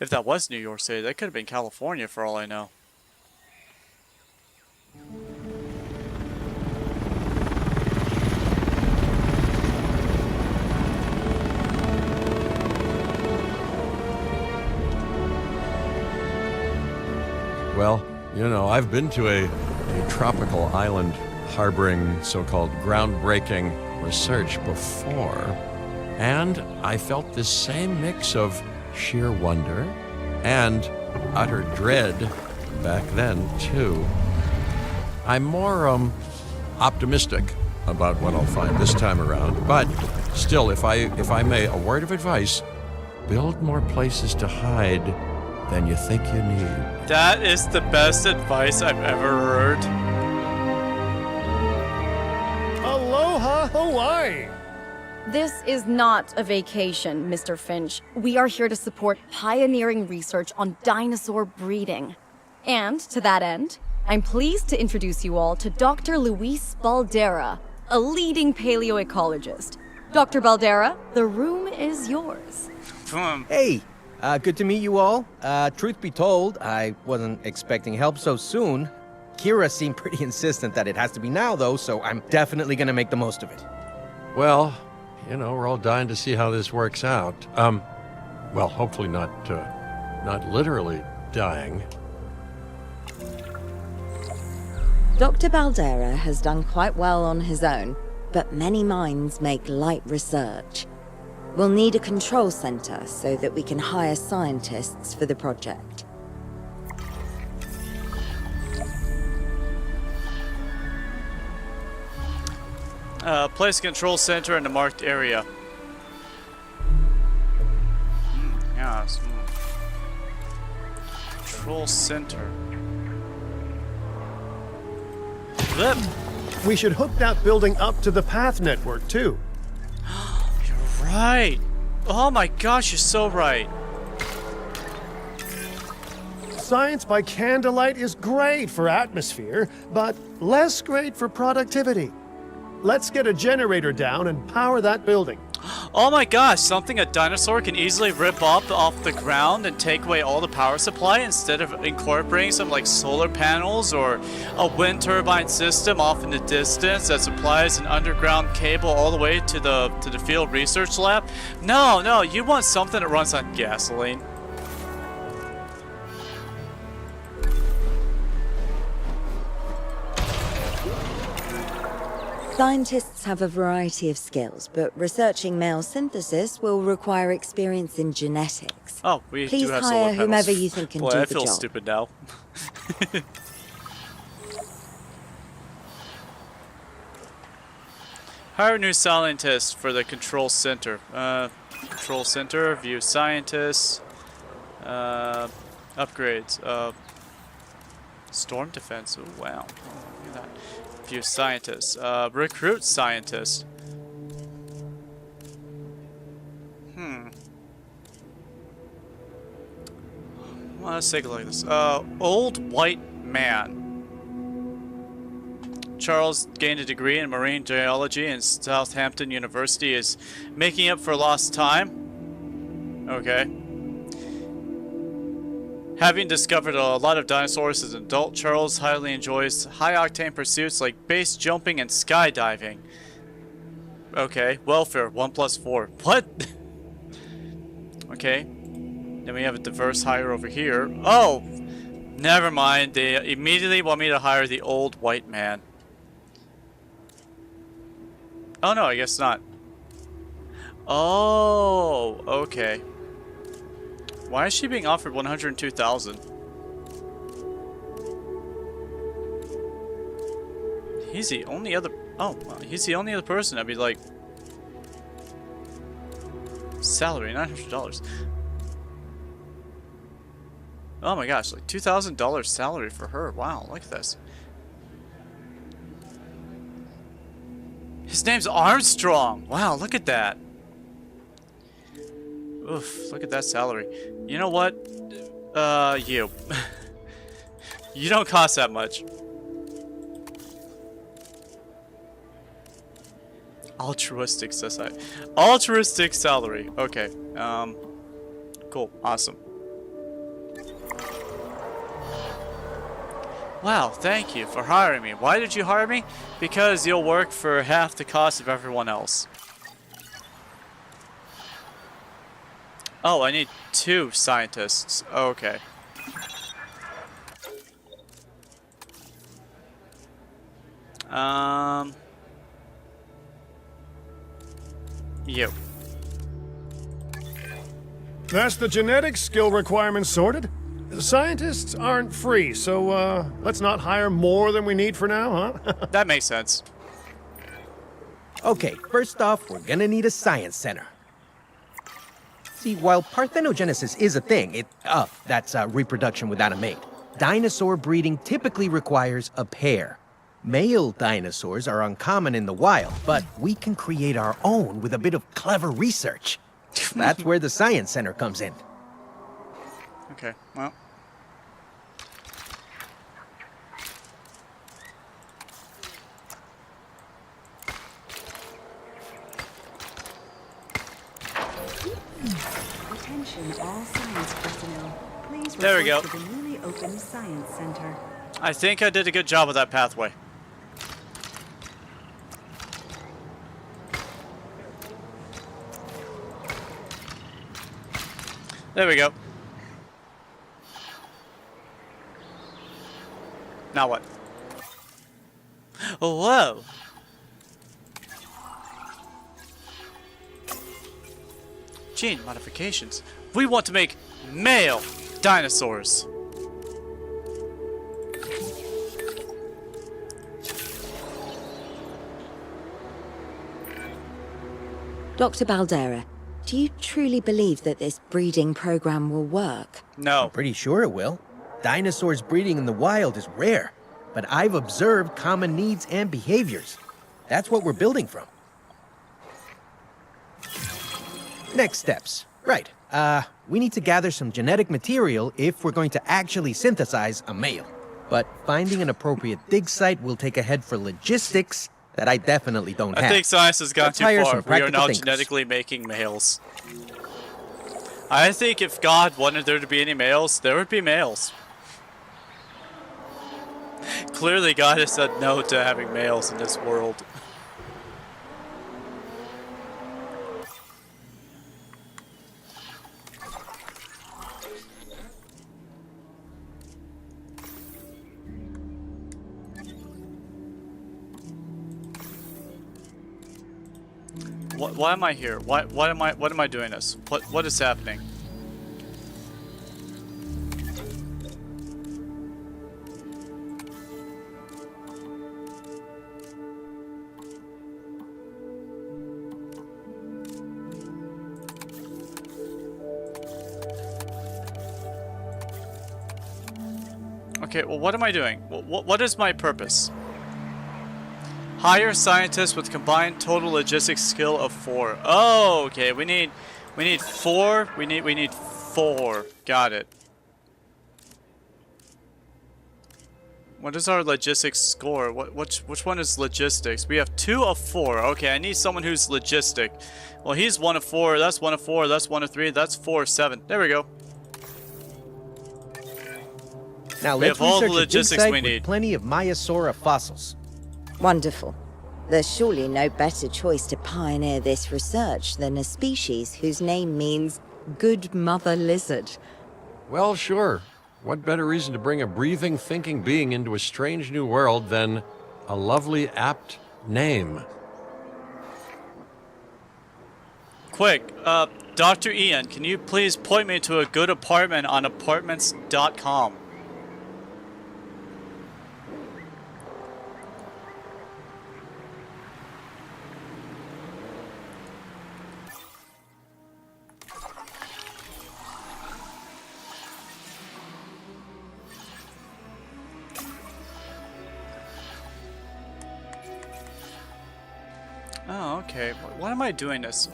A: If that was New York City, that could have been California for all I know.
B: Well, you know, I've been to a tropical island harboring so-called groundbreaking research before, And I felt this same mix of sheer wonder and utter dread back then, too. I'm more optimistic about what I'll find this time around, but still, if I may, a word of advice: build more places to hide than you think you need.
A: That is the best advice I've ever heard.
C: Aloha Hawaii!
D: This is not a vacation, Mr. Finch. We are here to support pioneering research on dinosaur breeding. And to that end, I'm pleased to introduce you all to Dr. Luis Baldera, a leading paleoecologist. Dr. Baldera, the room is yours.
G: Hey, good to meet you all. Truth be told, I wasn't expecting help so soon. Kira seemed pretty insistent that it has to be now, though, so I'm definitely gonna make the most of it.
B: Well, you know, we're all dying to see how this works out. Well, hopefully not literally dying.
E: Dr. Baldera has done quite well on his own, but many minds make light research. We'll need a control center so that we can hire scientists for the project.
A: Place a control center in the marked area. Yes. Control center. Flip.
C: We should hook that building up to the path network, too.
A: You're right. Oh my gosh, you're so right.
C: Science by candlelight is great for atmosphere, but less great for productivity. Let's get a generator down and power that building.
A: Oh my gosh, something a dinosaur can easily rip up off the ground and take away all the power supply instead of incorporating some like solar panels or a wind turbine system off in the distance that supplies an underground cable all the way to the field research lab. No, you want something that runs on gasoline.
E: Scientists have a variety of skills, but researching male synthesis will require experience in genetics.
A: Oh, we
E: Please
A: do have
E: hire
A: solar panels.
E: whomever you think can
A: Boy,
E: do
A: I
E: the
A: feel
E: job.
A: stupid now. Hire a new scientist for the control center. Control center, view scientists, upgrades, storm defense. Oh, wow. Oh, look at that. View scientists, recruit scientists. Well, let's take a look at this. Old white man. Charles gained a degree in marine geology in Southampton University, is making up for lost time. Okay. Having discovered a lot of dinosaurs as an adult, Charles highly enjoys high-octane pursuits like base jumping and skydiving. Okay. Welfare, 1+4. What? Okay. Then we have a diverse hire over here. Oh! Never mind. They immediately want me to hire the old white man. Oh no, I guess not. Oh, okay. Why is she being offered 102,000? He's the only other. Oh, well, he's the only other person. I'd be like, salary $900. Oh my gosh, like $2,000 salary for her. Wow, look at this. His name's Armstrong. Wow, look at that. Oof, look at that salary. You know what? You. You don't cost that much. Altruistic society. Altruistic salary. Okay. Cool. Awesome. Wow, thank you for hiring me. Why did you hire me? Because you'll work for half the cost of everyone else. Oh, I need 2 scientists. Okay. You.
C: That's the genetic skill requirements sorted. Scientists aren't free, so let's not hire more than we need for now, huh?
A: That makes sense.
G: Okay, first off, we're gonna need a science center. See, while parthenogenesis is a thing, that's reproduction without a mate. Dinosaur breeding typically requires a pair. Male dinosaurs are uncommon in the wild, but we can create our own with a bit of clever research. That's where the science center comes in.
A: Okay, well.
H: Attention all science personnel. Please
A: There we
H: report
A: go.
H: to the newly opened science center.
A: I think I did a good job with that pathway. There we go. Now what? Oh, whoa! Gene modifications. We want to make male dinosaurs.
E: Dr. Baldera, do you truly believe that this breeding program will work?
A: No.
G: I'm pretty sure it will. Dinosaurs breeding in the wild is rare, but I've observed common needs and behaviors. That's what we're building from. Next steps. Right. We need to gather some genetic material if we're going to actually synthesize a male. But finding an appropriate dig site will take a head for logistics that I definitely don't have.
A: I think science has gone
G: Let's
A: too
G: hire
A: far.
G: some
A: We are
G: practical
A: now
G: thinkers.
A: genetically making males. I think if God wanted there to be any males, there would be males. Clearly, God has said no to having males in this world. Why am I here? Why am I doing this? What is happening? Okay, well, what am I doing? What is my purpose? Hire scientists with combined total logistics skill of 4. Oh, okay. We need 4. We need 4. Got it. What is our logistics score? Which one is logistics? We have 2 of 4. Okay, I need someone who's logistic. Well, he's 1 of 4. That's 1 of 4. That's 1 of 3. That's 4 of 7. There we go.
G: Now
A: We
G: let's
A: have all the
G: research a dig
A: logistics
G: site
A: we
G: with
A: need.
G: plenty of Maiasaura fossils.
E: Wonderful. There's surely no better choice to pioneer this research than a species whose name means good mother lizard.
B: Well, sure. What better reason to bring a breathing, thinking being into a strange new world than a lovely, apt name?
A: Quick, Dr. Ian, can you please point me to a good apartment on apartments.com? Oh, okay. Why am I doing this?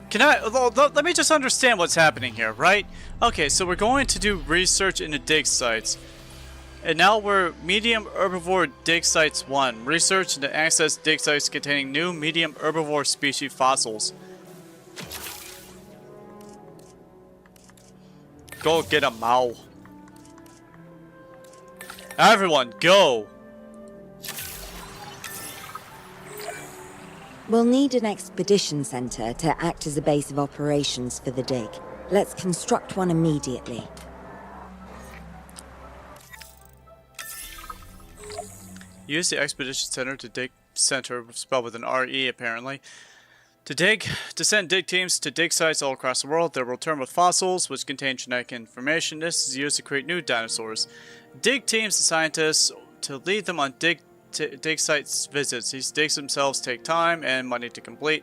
A: Can I... Let me just understand what's happening here, right? Okay, so we're going to do research into dig sites. And now we're medium herbivore dig sites 1. Research into access dig sites containing new medium herbivore species fossils. Go get a Mao. Everyone, go!
E: We'll need an expedition center to act as a base of operations for the dig. Let's construct one immediately.
A: Use the expedition center to dig center spelled with an RE apparently. To send dig teams to dig sites all across the world, they will return with fossils, which contain genetic information. This is used to create new dinosaurs. Dig teams and scientists to lead them on dig sites visits. These digs themselves take time and money to complete.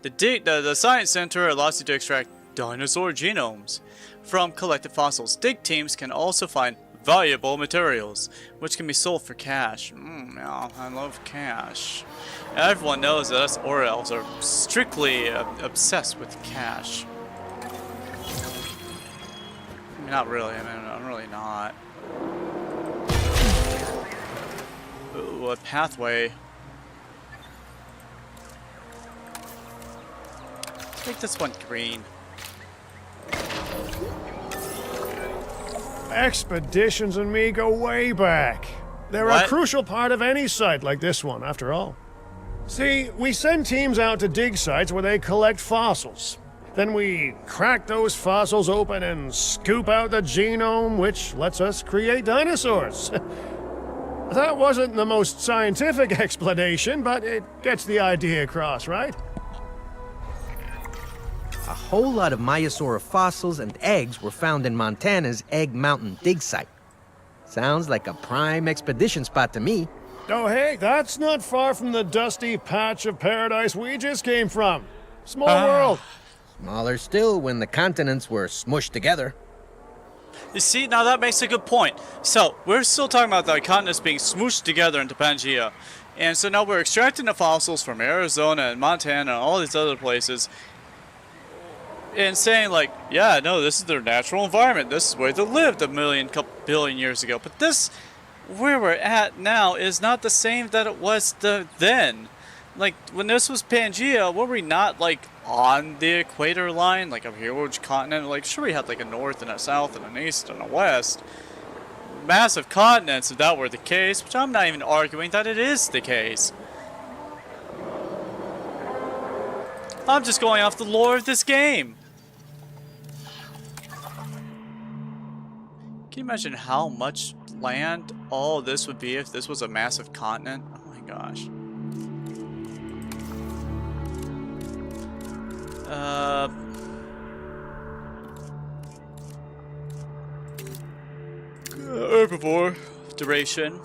A: The Science Center allows you to extract dinosaur genomes from collected fossils. Dig teams can also find valuable materials, which can be sold for cash. Yeah, I love cash. Everyone knows that us Orelves are strictly obsessed with cash. I mean, not really. I mean, I'm really not. Ooh, a pathway. Make this one green.
C: Expeditions and me go way back. They're
A: What?
C: a crucial part of any site like this one, after all. See, we send teams out to dig sites where they collect fossils. Then we crack those fossils open and scoop out the genome, which lets us create dinosaurs. That wasn't the most scientific explanation, but it gets the idea across, right?
G: A whole lot of Maiasaura fossils and eggs were found in Montana's Egg Mountain dig site. Sounds like a prime expedition spot to me.
C: Oh, hey, that's not far from the dusty patch of paradise we just came from. Small world.
G: Smaller still when the continents were smushed together.
A: You see, now that makes a good point. So, we're still talking about the continents being smooshed together into Pangea. And so now we're extracting the fossils from Arizona and Montana and all these other places. And saying like, yeah, no, this is their natural environment. This is where they lived couple billion years ago. But this, where we're at now, is not the same that it was then. Like, when this was Pangea, were we not, like, on the equator line? Like, a huge continent? Like, sure, we had, like, a north and a south and an east and a west. Massive continents, if that were the case, which I'm not even arguing that it is the case. I'm just going off the lore of this game. Can you imagine how much land all this would be if this was a massive continent? Oh my gosh. Herbivore duration.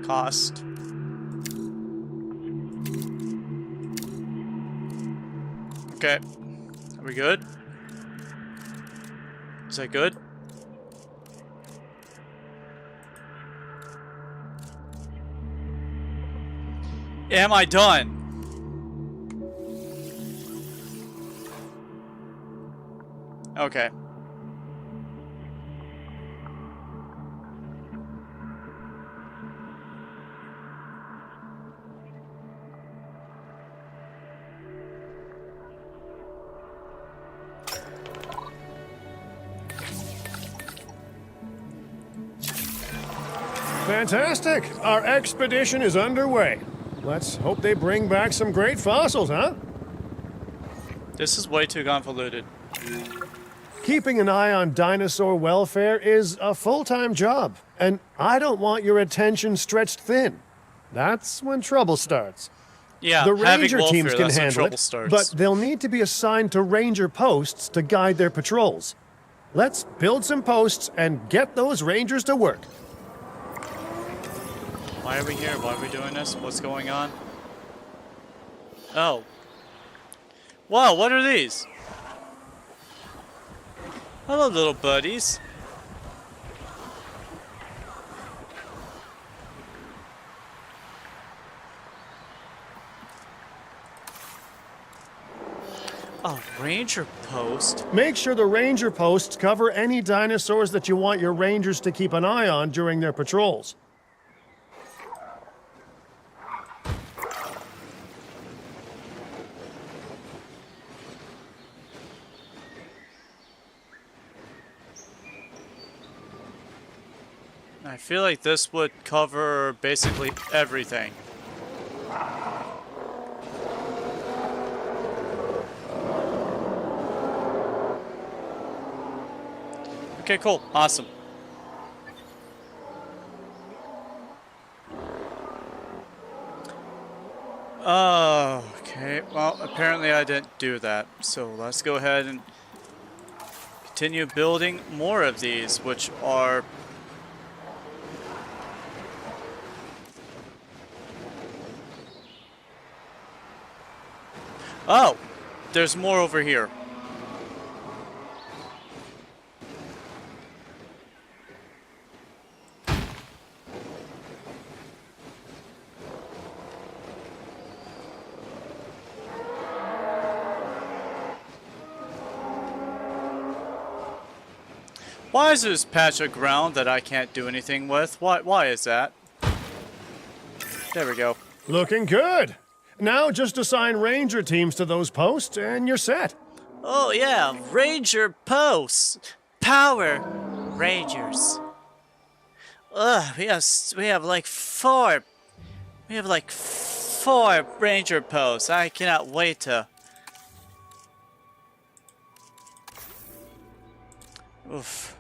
A: Cost. Okay. Are we good? Is that good? Am I done? Okay.
C: Fantastic! Our expedition is underway. Let's hope they bring back some great fossils, huh?
A: This is way too convoluted.
C: Keeping an eye on dinosaur welfare is a full-time job, and I don't want your attention stretched thin. That's when trouble starts.
A: Yeah,
C: The
A: having
C: ranger
A: welfare,
C: teams can
A: that's when
C: handle
A: trouble
C: it,
A: starts.
C: but they'll need to be assigned to ranger posts to guide their patrols. Let's build some posts and get those rangers to work.
A: Why are we here? Why are we doing this? What's going on? Oh. Wow, what are these? Hello, little buddies. A ranger post?
C: Make sure the ranger posts cover any dinosaurs that you want your rangers to keep an eye on during their patrols.
A: I feel like this would cover basically everything. Okay, cool. Awesome. apparently I didn't do that. So let's go ahead and continue building more of these, which are... Oh! There's more over here. Why is this patch of ground that I can't do anything with? Why is that? There we go.
C: Looking good. Now just assign ranger teams to those posts and you're set.
A: Oh yeah, Ranger posts. Power Rangers. Ugh, we have like four Ranger posts. I cannot wait to... Oof.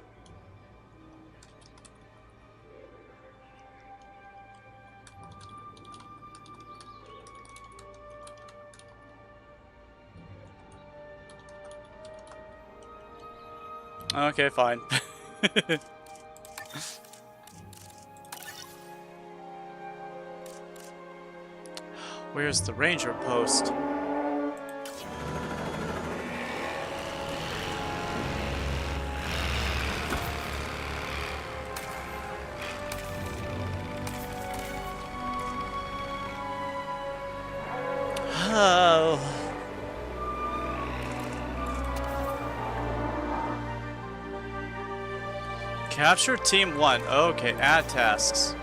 A: Okay, fine. Where's the ranger post? Oh. Capture Team 1. Okay, add tasks.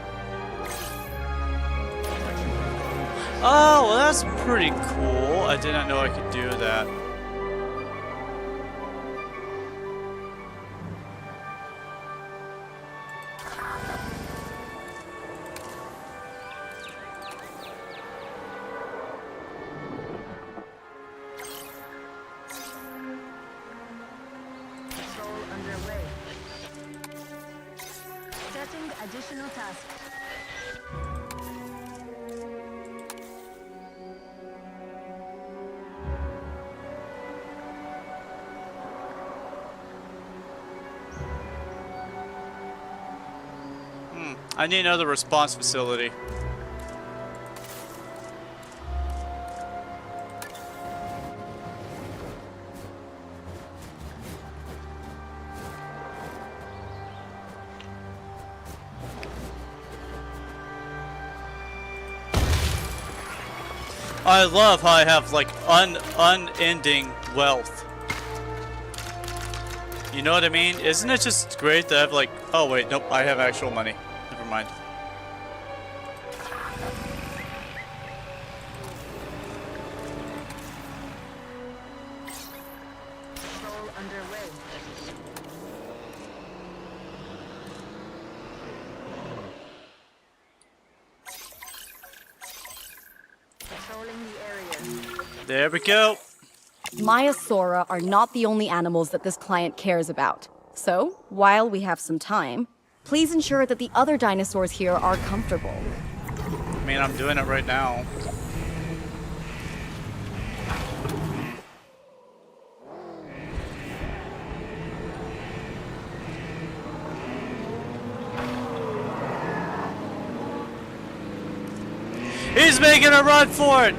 A: Oh, well, that's pretty cool. I did not know I could do that.
H: Patrol underway. Setting additional tasks.
A: I need another response facility. I love how I have like unending wealth. You know what I mean? Isn't it just great that I have like... Oh wait, nope, I have actual money. Never mind.
H: Patrol underway. Patrolling the area.
A: There we go.
D: Maiasaura are not the only animals that this client cares about. So, while we have some time, please ensure that the other dinosaurs here are comfortable.
A: I mean, I'm doing it right now. He's making a run for it!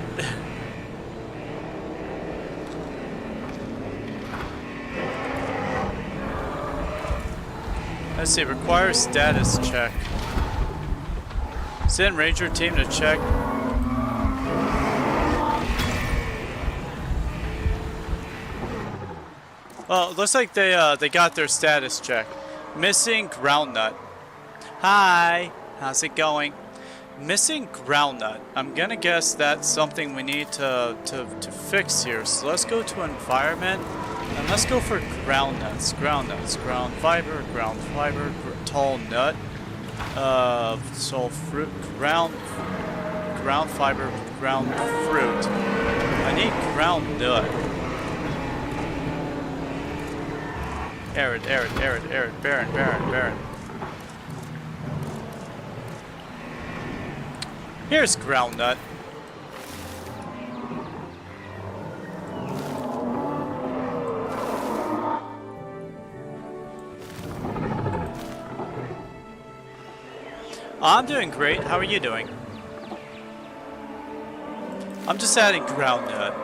A: Let's see, requires status check. Send ranger team to check. Well, it looks like they got their status check. Missing ground nut. Hi, how's it going? Missing ground nut. I'm gonna guess that's something we need to fix here. So let's go to environment and let's go for ground nuts. Ground nuts. Ground fiber. Tall nut. Tall fruit. Ground fiber. Ground fruit. I need ground nut. Arid, barren. Here's ground nut. I'm doing great. How are you doing? I'm just adding ground nut.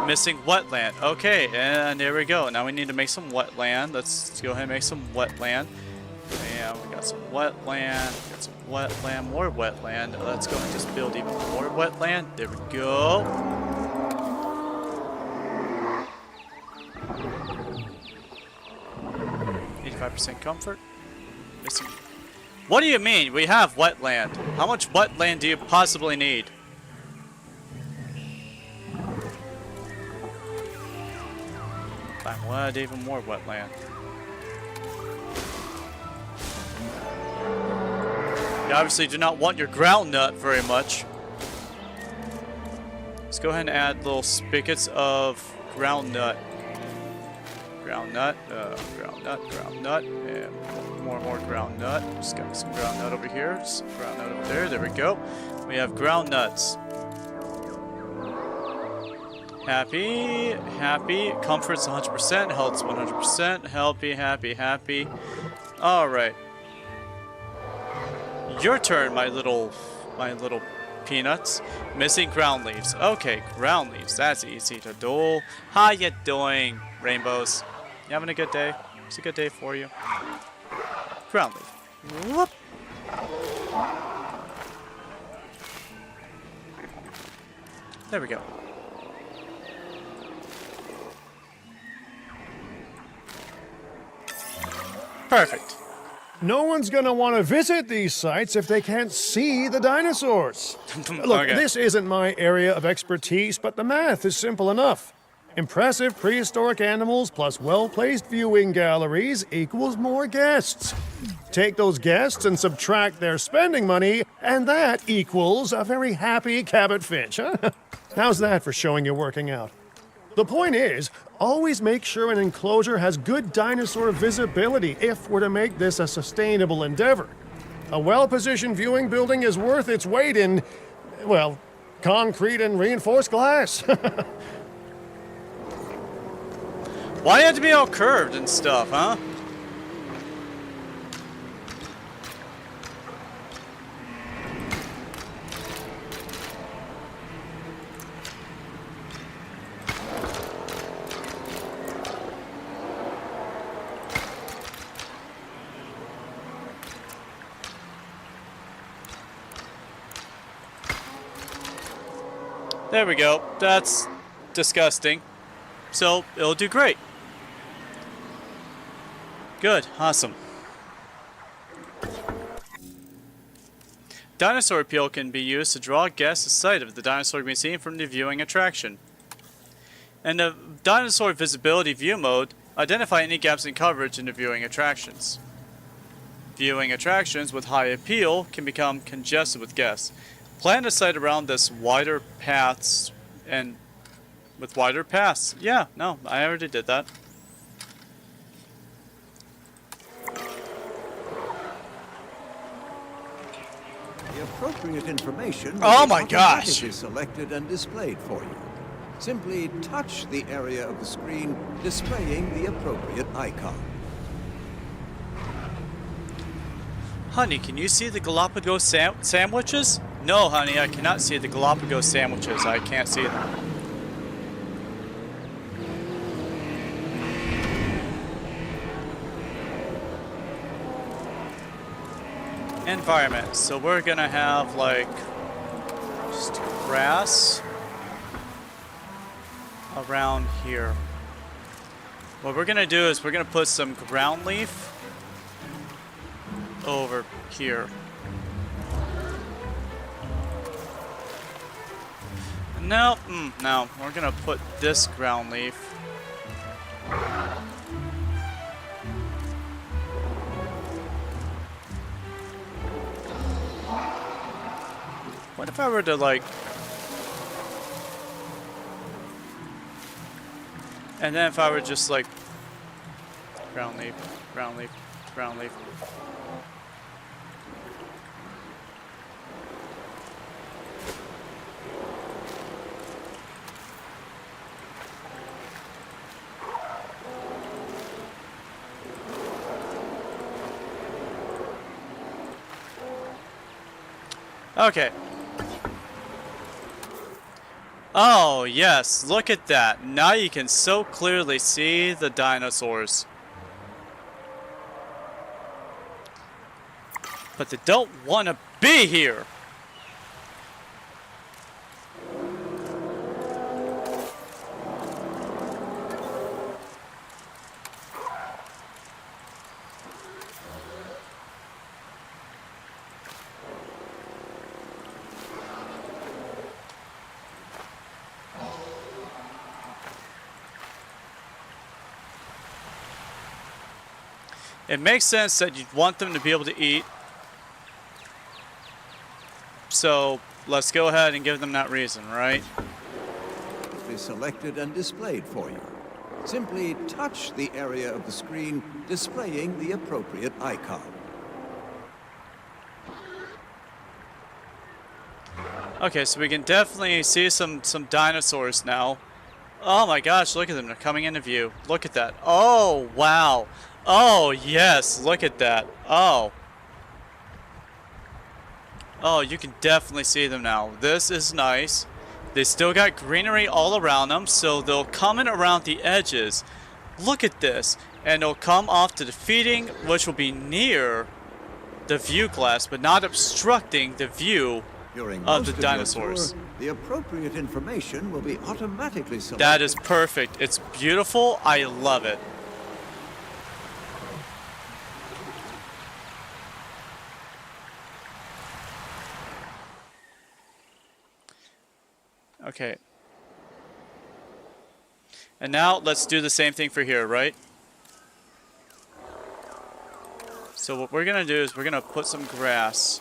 A: Missing wetland. Okay, and there we go. Now we need to make some wetland. Let's go ahead and make some wetland. And we got some wetland. Got some wetland. More wetland. Let's go and just build even more wetland. There we go. %, comfort. Missing. What do you mean? We have wetland. How much wetland do you possibly need? Fine, we'll add even more wetland. You obviously do not want your ground nut very much. Let's go ahead and add little spigots of ground nut. Ground nut, ground nut, and more ground nut. Just got some ground nut over here, some ground nut over there. There we go. We have ground nuts. Happy, happy. Comfort's 100%, health's 100%. Happy. All right. Your turn, my little peanuts. Missing ground leaves. Okay, ground leaves. That's easy to do. How you doing, rainbows? You having a good day? It's a good day for you. Ground leaf. Whoop. There we go. Perfect.
C: No one's gonna want to visit these sites if they can't see the dinosaurs. Look,
A: Okay.
C: This isn't my area of expertise, but the math is simple enough. Impressive prehistoric animals plus well-placed viewing galleries equals more guests. Take those guests and subtract their spending money, and that equals a very happy Cabot Finch, huh? How's that for showing you're working out? The point is, always make sure an enclosure has good dinosaur visibility if we're to make this a sustainable endeavor. A well-positioned viewing building is worth its weight in, well, concrete and reinforced glass.
A: Why do you have to be all curved and stuff, huh? There we go. That's disgusting. So, it'll do great. Good. Awesome. Dinosaur appeal can be used to draw guests to sight of the dinosaur being seen from the viewing attraction. In the dinosaur visibility view mode, identify any gaps in coverage in the viewing attractions. Viewing attractions with high appeal can become congested with guests. Plan a site around this wider paths and with wider paths. Yeah, no, I already did that.
I: The appropriate information
A: Oh
I: will be
A: my gosh.
I: automatically selected and displayed for you. Simply touch the area of the screen displaying the appropriate icon.
A: Honey, can you see the Galapagos sandwiches? No, honey, I cannot see the Galapagos sandwiches. I can't see them. Environment. So we're gonna have like just grass around here. What we're gonna do is we're gonna put some ground leaf over here. No, no, we're gonna put this ground leaf. What if I were to like... And then if I were just like... Ground leaf, ground leaf, ground leaf. Okay. Oh, yes, look at that. Now you can so clearly see the dinosaurs. But they don't want to be here. It makes sense that you'd want them to be able to eat. So let's go ahead and give them that reason, right?
I: Be selected and displayed for you. Simply touch the area of the screen displaying the appropriate icon.
A: Okay, so we can definitely see some dinosaurs now. Oh my gosh, look at them. They're coming into view. Look at that. Oh, wow. Oh, yes. Look at that. Oh. Oh, you can definitely see them now. This is nice. They still got greenery all around them, so they'll come in around the edges. Look at this. And they'll come off to the feeding, which will be near the view glass, but not obstructing the view
I: During
A: of
I: most
A: the
I: your
A: dinosaurs.
I: tour, the appropriate information will be automatically selected.
A: That is perfect. It's beautiful. I love it. Okay. And now let's do the same thing for here, right? So what we're going to do is we're going to put some grass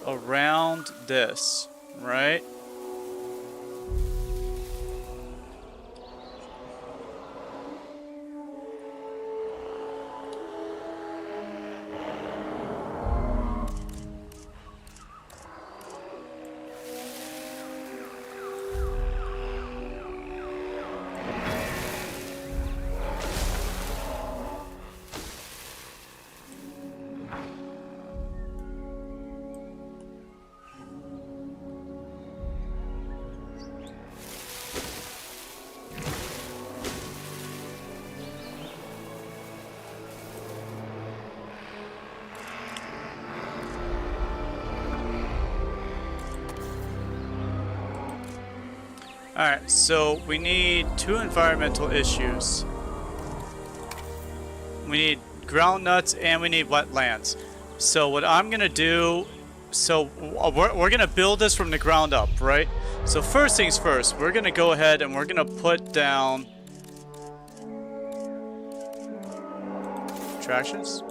A: around this, right? Alright, so we need 2 environmental issues. We need ground nuts and we need wetlands. So what I'm gonna do, so we're gonna build this from the ground up, right? So first things first, we're gonna go ahead and we're gonna put down attractions.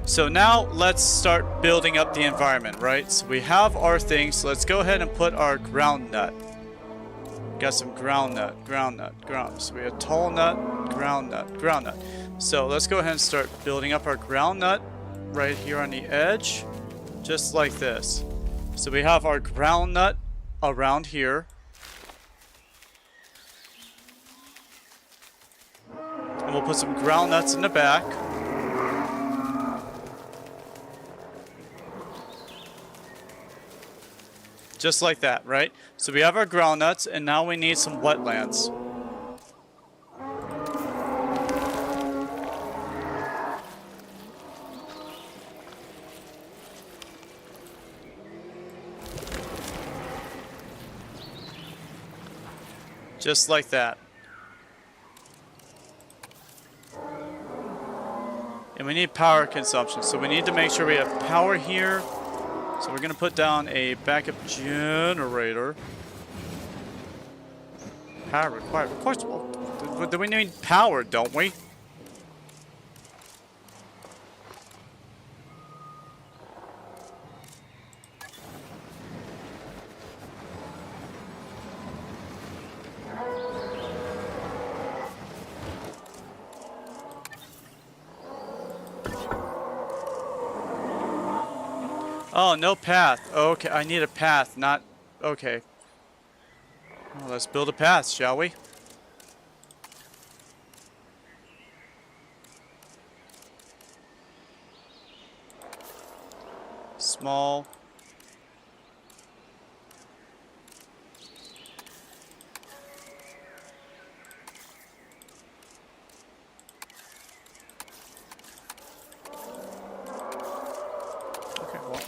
A: So now let's start building up the environment, right? So we have our things, so let's go ahead and put our ground nut. Got some ground nut. So we have tall nut, ground nut. So let's go ahead and start building up our ground nut right here on the edge, just like this. So we have our ground nut around here. And we'll put some ground nuts in the back. Just like that, right? So we have our ground nuts, and now we need some wetlands. Just like that. And we need power consumption, so we need to make sure we have power here. So we're going to put down a backup generator. Power required. Of course, well, do we need power, don't we? Oh, no path. Okay, I need a path, not... Okay. Well, let's build a path, shall we? small. Okay, well,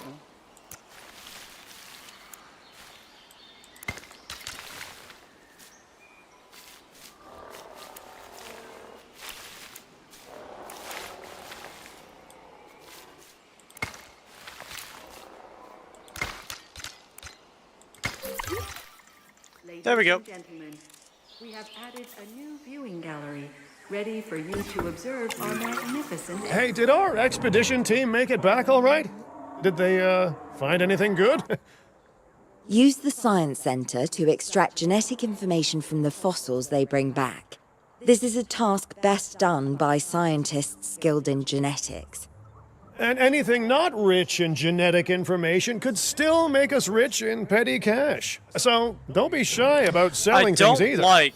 A: there we go.
J: Ladies and gentlemen, we have added a new viewing gallery, ready for you to observe our magnificent...
C: Hey, did our expedition team make it back all right? Did they, find anything good?
E: Use the Science Center to extract genetic information from the fossils they bring back. This is a task best done by scientists skilled in genetics.
C: And anything not rich in genetic information could still make us rich in petty cash. So don't be shy about selling things either.
A: I don't like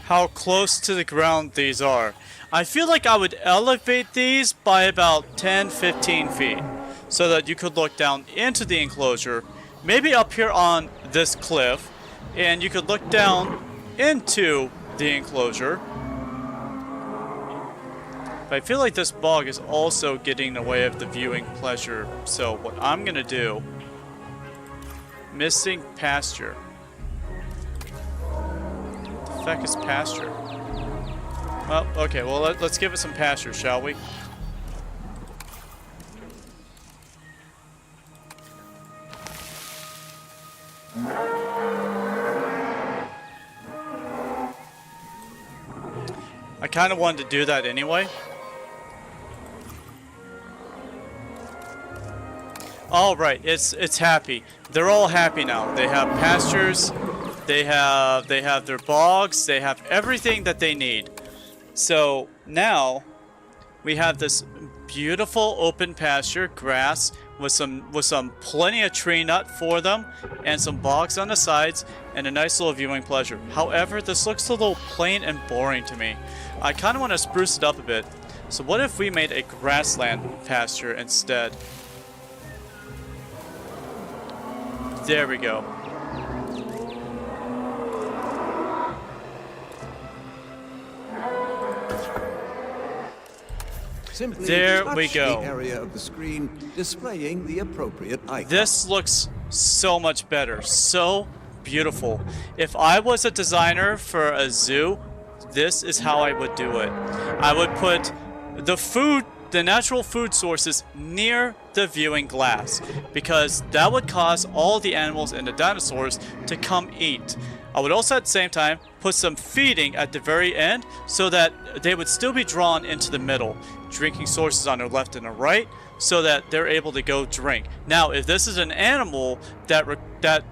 A: how close to the ground these are. I feel like I would elevate these by about 10-15 feet so that you could look down into the enclosure, maybe up here on this cliff, and you could look down into the enclosure. But I feel like this bog is also getting in the way of the viewing pleasure. So what I'm gonna do, missing pasture. What the heck is pasture? Well, okay, well let's give it some pasture, shall we? I kind of wanted to do that anyway. All right, it's happy. They're all happy now. They have pastures, they have their bogs, they have everything that they need. So now we have this beautiful open pasture, grass with some plenty of tree nut for them, and some bogs on the sides, and a nice little viewing pleasure. However, this looks a little plain and boring to me. I kind of want to spruce it up a bit. So what if we made a grassland pasture instead? There we go.
I: Simply
A: There
I: touch
A: we go.
I: the area of the screen displaying the appropriate icon.
A: This looks so much better. So beautiful. If I was a designer for a zoo, this is how I would do it. I would put the natural food sources near the viewing glass, because that would cause all the animals and the dinosaurs to come eat. I would also at the same time put some feeding at the very end so that they would still be drawn into the middle, drinking sources on their left and the right, so that they're able to go drink. Now, if this is an animal that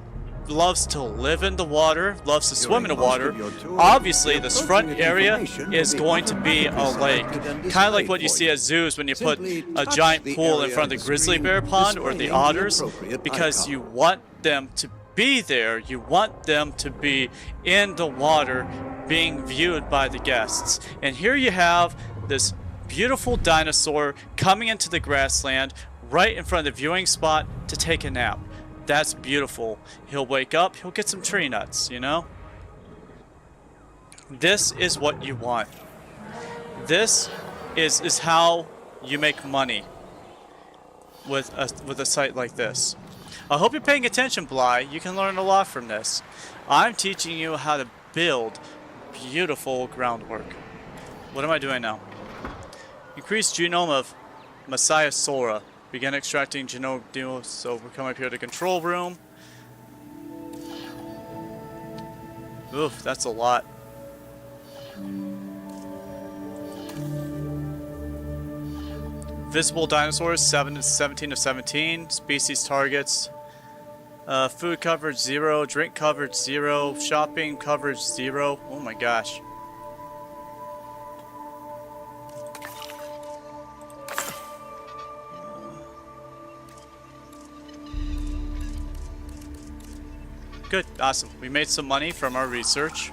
A: loves to live in the water, loves to swim in the water, obviously this front area is going to be a lake. Kind of like what you see at zoos when you put a giant pool in front of the grizzly bear pond or the otters, because you want them to be there, you want them to be in the water being viewed by the guests. And here you have this beautiful dinosaur coming into the grassland right in front of the viewing spot to take a nap. That's beautiful. He'll wake up, he'll get some tree nuts, you know? This is what you want. This is how you make money with a site like this. I hope you're paying attention, Bly. You can learn a lot from this. I'm teaching you how to build beautiful groundwork. What am I doing now? Increase genome of Messiasaura. Begin extracting genome. So we come up here to control room. Oof, that's a lot. Visible dinosaurs, 17 of 17. Species targets. Food coverage 0. Drink coverage 0. Shopping coverage 0. Oh my gosh. Good, awesome. We made some money from our research.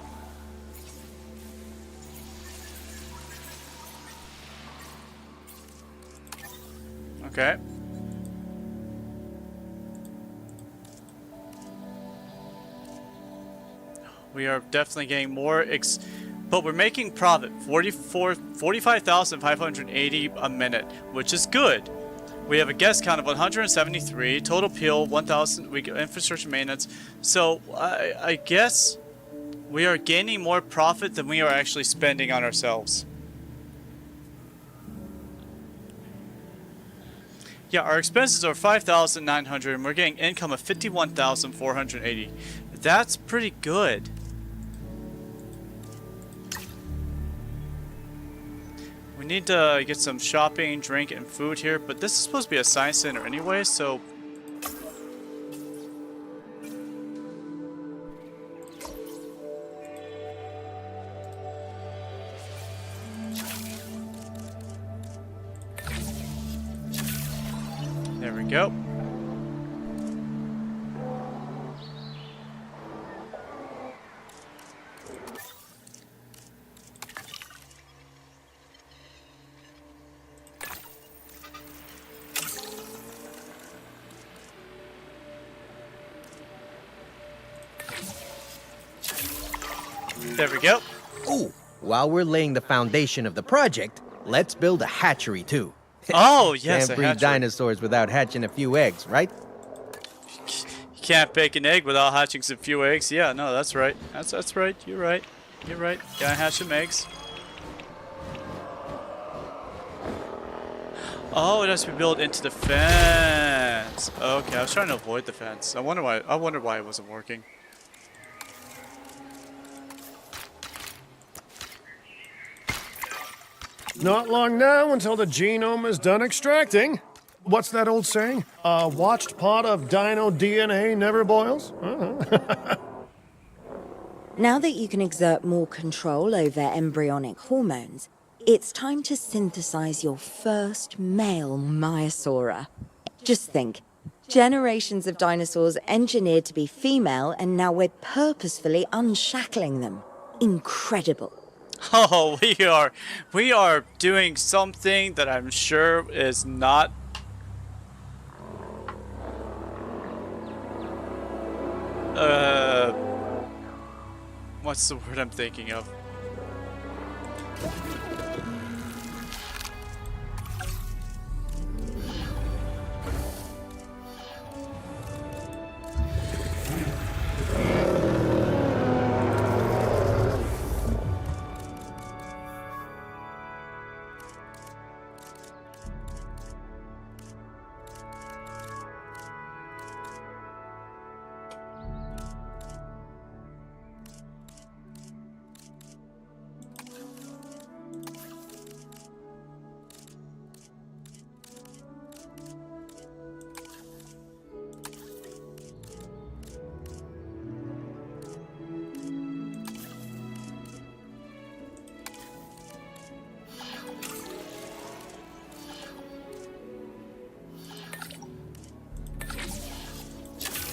A: Okay. We are definitely getting more but we're making profit, 45,580 a minute, which is good. We have a guest count of 173, total peel 1,000, we get infrastructure maintenance. So I guess we are gaining more profit than we are actually spending on ourselves. Yeah, our expenses are 5,900 and we're getting income of 51,480. That's pretty good. We need to get some shopping, drink, and food here, but this is supposed to be a science center anyway, so... There we go. There we go.
G: Ooh, while we're laying the foundation of the project, let's build a hatchery too.
A: Oh, yes,
G: Can't
A: a
G: breed
A: hatchery.
G: dinosaurs without hatching a few eggs, right?
A: You can't bake an egg without hatching some few eggs. Yeah, no, that's right. That's right. You're right. You're right. Gotta hatch some eggs. Oh, it has to be built into the fence. Okay, I was trying to avoid the fence. I wonder why it wasn't working.
C: Not long now until the genome is done extracting. What's that old saying? A watched pot of dino DNA never boils?
E: Now that you can exert more control over embryonic hormones, it's time to synthesize your first male Maiasaura. Just think, generations of dinosaurs engineered to be female, and now we're purposefully unshackling them. Incredible.
A: Oh, we are doing something that I'm sure is not what's the word I'm thinking of?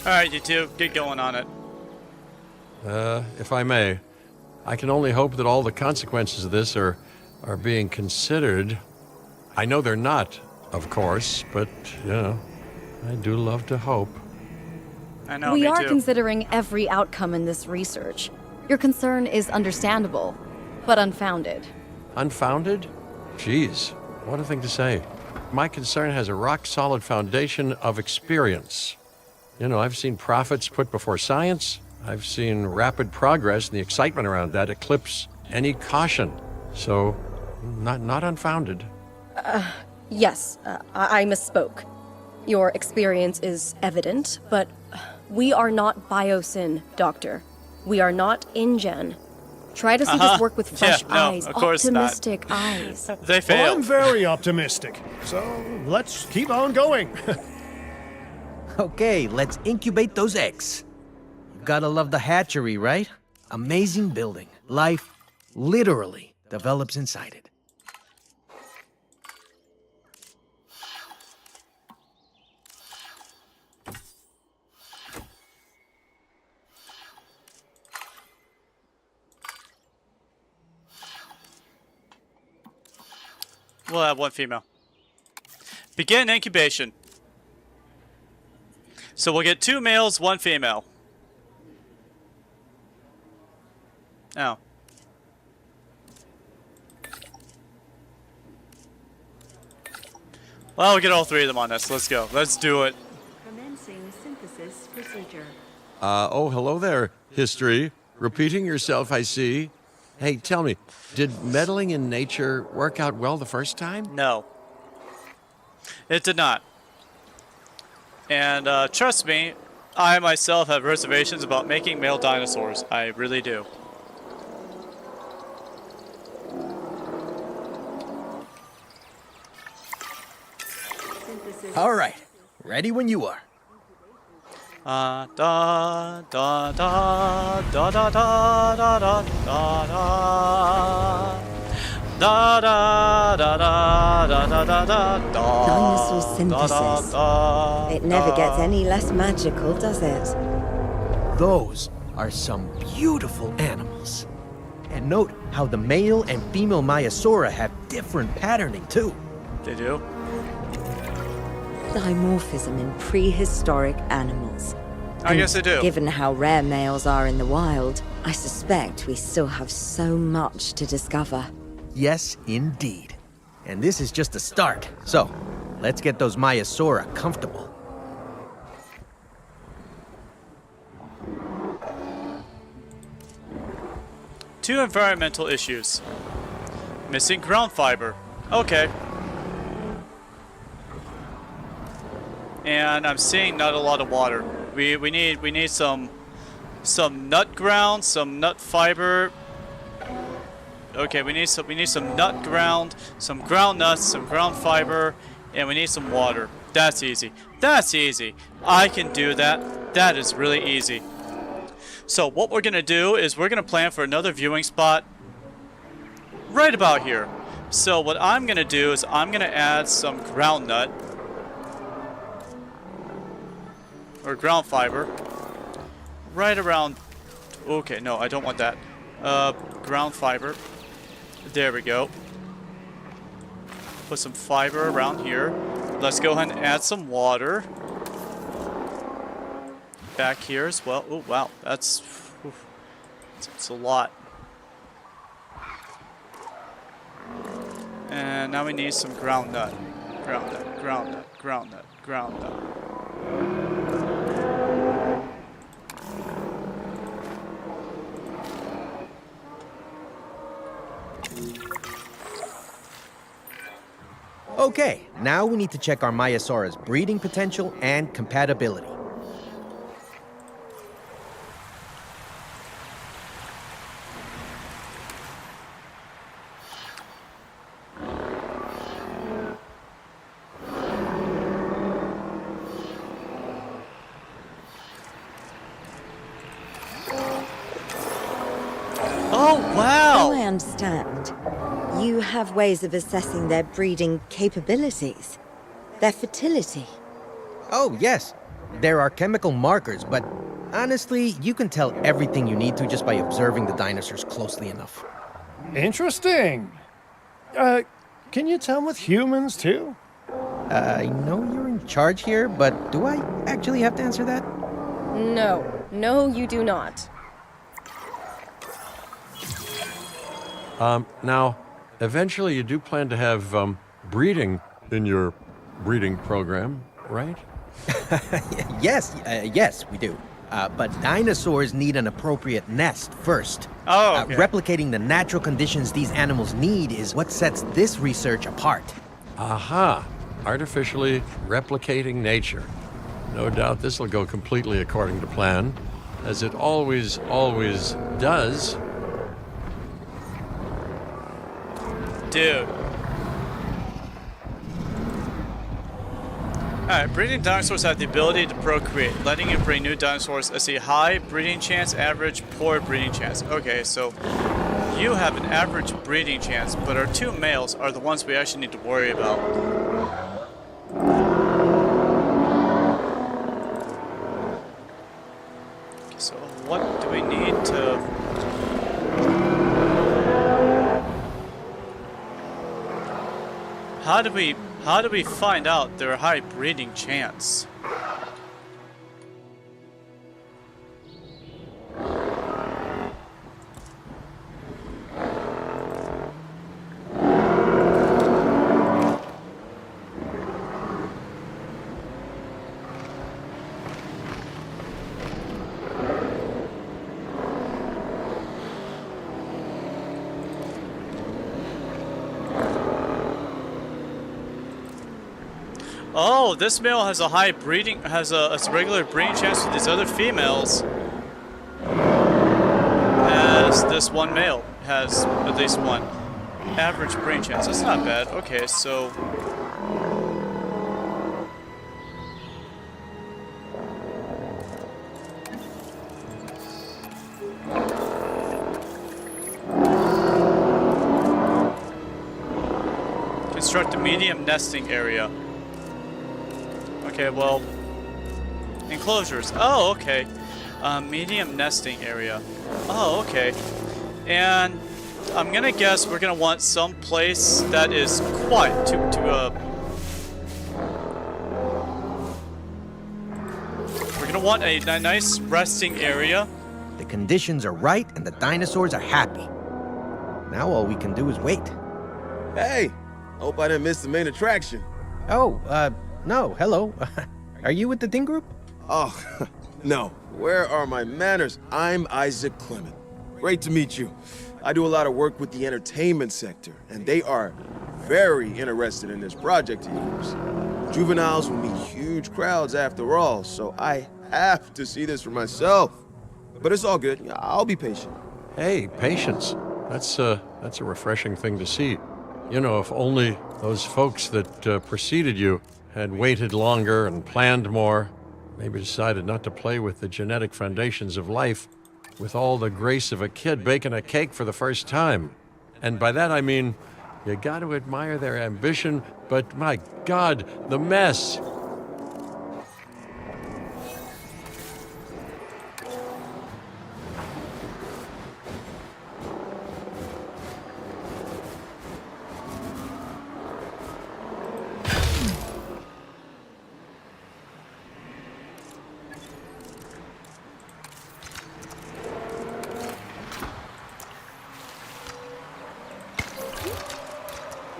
A: Alright, you two, get going on it.
B: If I may, I can only hope that all the consequences of this are being considered. I know they're not, of course, but, you know, I do love to hope.
A: I know,
D: We
A: me
D: are
A: too.
D: considering every outcome in this research. Your concern is understandable, but unfounded.
B: Unfounded? Jeez, what a thing to say. My concern has a rock-solid foundation of experience. You know, I've seen profits put before science. I've seen rapid progress, and the excitement around that eclipse any caution. So, not unfounded.
D: Yes, I misspoke. Your experience is evident, but we are not Biosyn, Doctor. We are not InGen. Try to see this work with fresh eyes,
A: of course not.
D: optimistic eyes.
A: They
C: Well,
A: failed.
C: I'm very optimistic. So let's keep on going.
G: Okay, let's incubate those eggs. You gotta love the hatchery, right? Amazing building. Life literally develops inside it.
A: We'll have one female. Begin incubation. So we'll get 2 males, 1 female. Oh. Well, we'll get all 3 of them on this. Let's go. Let's do it.
J: Commencing synthesis procedure.
B: Oh, hello there, history. Repeating yourself, I see. Hey, tell me, did meddling in nature work out well the first time?
A: No. It did not. And trust me, I myself have reservations about making male dinosaurs. I really do.
J: Synthesis.
G: All right, ready when you are.
A: Da da da da da da da da da da da da da da da da da da.
E: Dinosaur synthesis. It never gets any less magical, does it?
G: Those are some beautiful animals. And note how the male and female Maiasaura have different patterning too.
A: They do.
E: Dimorphism in prehistoric animals.
A: I guess they do.
E: Given how rare males are in the wild, I suspect we still have so much to discover.
G: Yes, indeed. And this is just a start. So, let's get those Maiasaura comfortable.
A: Two environmental issues. Missing ground fiber. Okay. And I'm seeing not a lot of water. We need some nut ground, some nut fiber. Okay, we need some nut ground, some ground nuts, some ground fiber, and we need some water. That's easy. That's easy. I can do that. That is really easy. So what we're gonna do is we're gonna plan for another viewing spot right about here. So what I'm gonna do is I'm gonna add some ground nut or ground fiber right around. Okay, no, I don't want that. Ground fiber. There we go. Put some fiber around here. Let's go ahead and add some water back here as well. Oh wow, that's a lot. And now we need some ground nut. Ground nut, ground nut, ground nut, ground nut.
G: Okay, now we need to check our Maiasaura's breeding potential and compatibility.
A: Oh wow!
E: So I understand. You have ways of assessing their breeding capabilities, their fertility.
G: Oh, yes. There are chemical markers, but honestly, you can tell everything you need to just by observing the dinosaurs closely enough.
C: Interesting. Can you tell with humans too?
G: I know you're in charge here, but do I actually have to answer that?
K: No, you do not.
B: Now, eventually you do plan to have breeding in your breeding program, right?
G: Yes, we do. But dinosaurs need an appropriate nest first.
A: Oh, okay.
G: Replicating the natural conditions these animals need is what sets this research apart.
B: Aha! Artificially replicating nature. No doubt this will go completely according to plan, as it always does.
A: Dude. Alright, breeding dinosaurs have the ability to procreate, letting you bring new dinosaurs as a high breeding chance, average, poor breeding chance. Okay, so you have an average breeding chance, but our two males are the ones we actually need to worry about. Okay, so what do we need to... How do we find out their high breeding chance? Oh, this male has a high breeding, has a regular breeding chance with these other females. As this one male has at least one average breeding chance. That's not bad. Okay, so construct a medium nesting area. Okay, well, enclosures. Oh, okay. Medium nesting area. Oh, okay. And I'm gonna guess we're gonna want some place that is quiet we're gonna want a nice resting area.
G: The conditions are right and the dinosaurs are happy. Now all we can do is wait.
L: Hey, hope I didn't miss the main attraction.
G: Oh, no, hello. Are you with the Ding Group?
L: Oh, no. Where are my manners? I'm Isaac Clement. Great to meet you. I do a lot of work with the entertainment sector, and they are very interested in this project of yours. Juveniles will meet huge crowds after all, so I have to see this for myself. But it's all good. I'll be patient.
B: Hey, patience. That's a refreshing thing to see. You know, if only those folks that preceded you had waited longer and planned more, maybe decided not to play with the genetic foundations of life with all the grace of a kid baking a cake for the first time. And by that I mean, you got to admire their ambition, but my God, the mess.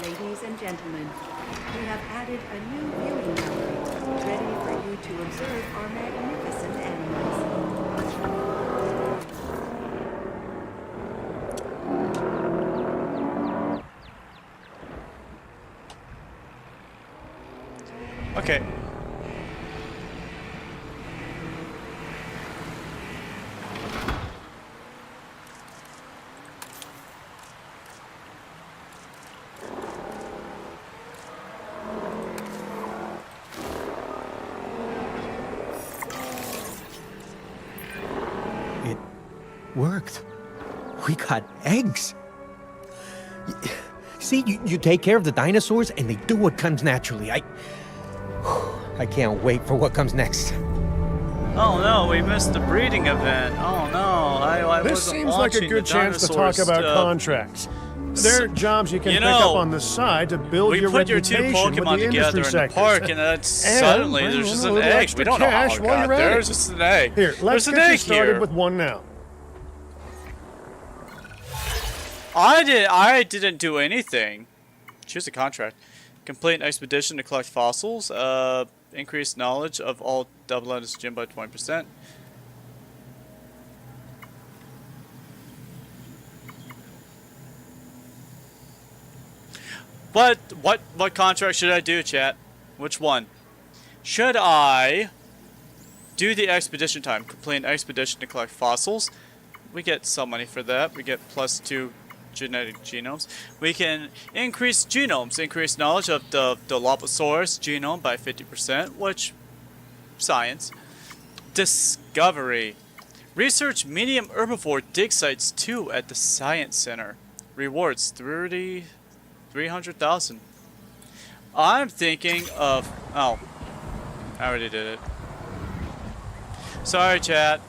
J: Ladies and gentlemen, we have added a new viewing gallery, ready for you to observe our magnificent animals.
A: Okay.
G: It worked. We got eggs. See, you take care of the dinosaurs and they do what comes naturally. I can't wait for what comes next.
A: Oh no, we missed the breeding event. Oh no, I
C: This
A: wasn't
C: seems like a
A: watching
C: good
A: the
C: chance to talk
A: dinosaurs,
C: about contracts. There are jobs you can pick up on the side to build
A: we
C: your
A: put your
C: reputation
A: two
C: with the
A: Pokemon together
C: industry
A: in the
C: sectors.
A: park, and then suddenly
C: bring
A: there's
C: in
A: just
C: a
A: an
C: little
A: egg.
C: extra
A: We don't know
C: cash
A: how.
C: while you're at it.
A: There's just an egg.
C: Here, let's
A: there's an
C: get you
A: egg
C: started
A: here.
C: with one now.
A: I didn't do anything. Choose a contract. Complete an expedition to collect fossils. Increase knowledge of all double-ended gym by 20%. What contract should I do, chat? Which one? Should I do the expedition time? Complete an expedition to collect fossils. We get some money for that. We get +2 genetic genomes. We can increase genomes, increase knowledge of the Dilophosaurus genome by 50%, which, science. Discovery. Research medium herbivore dig sites 2 at the Science Center. Rewards 300,000. I'm thinking of, oh, I already did it. Sorry, chat.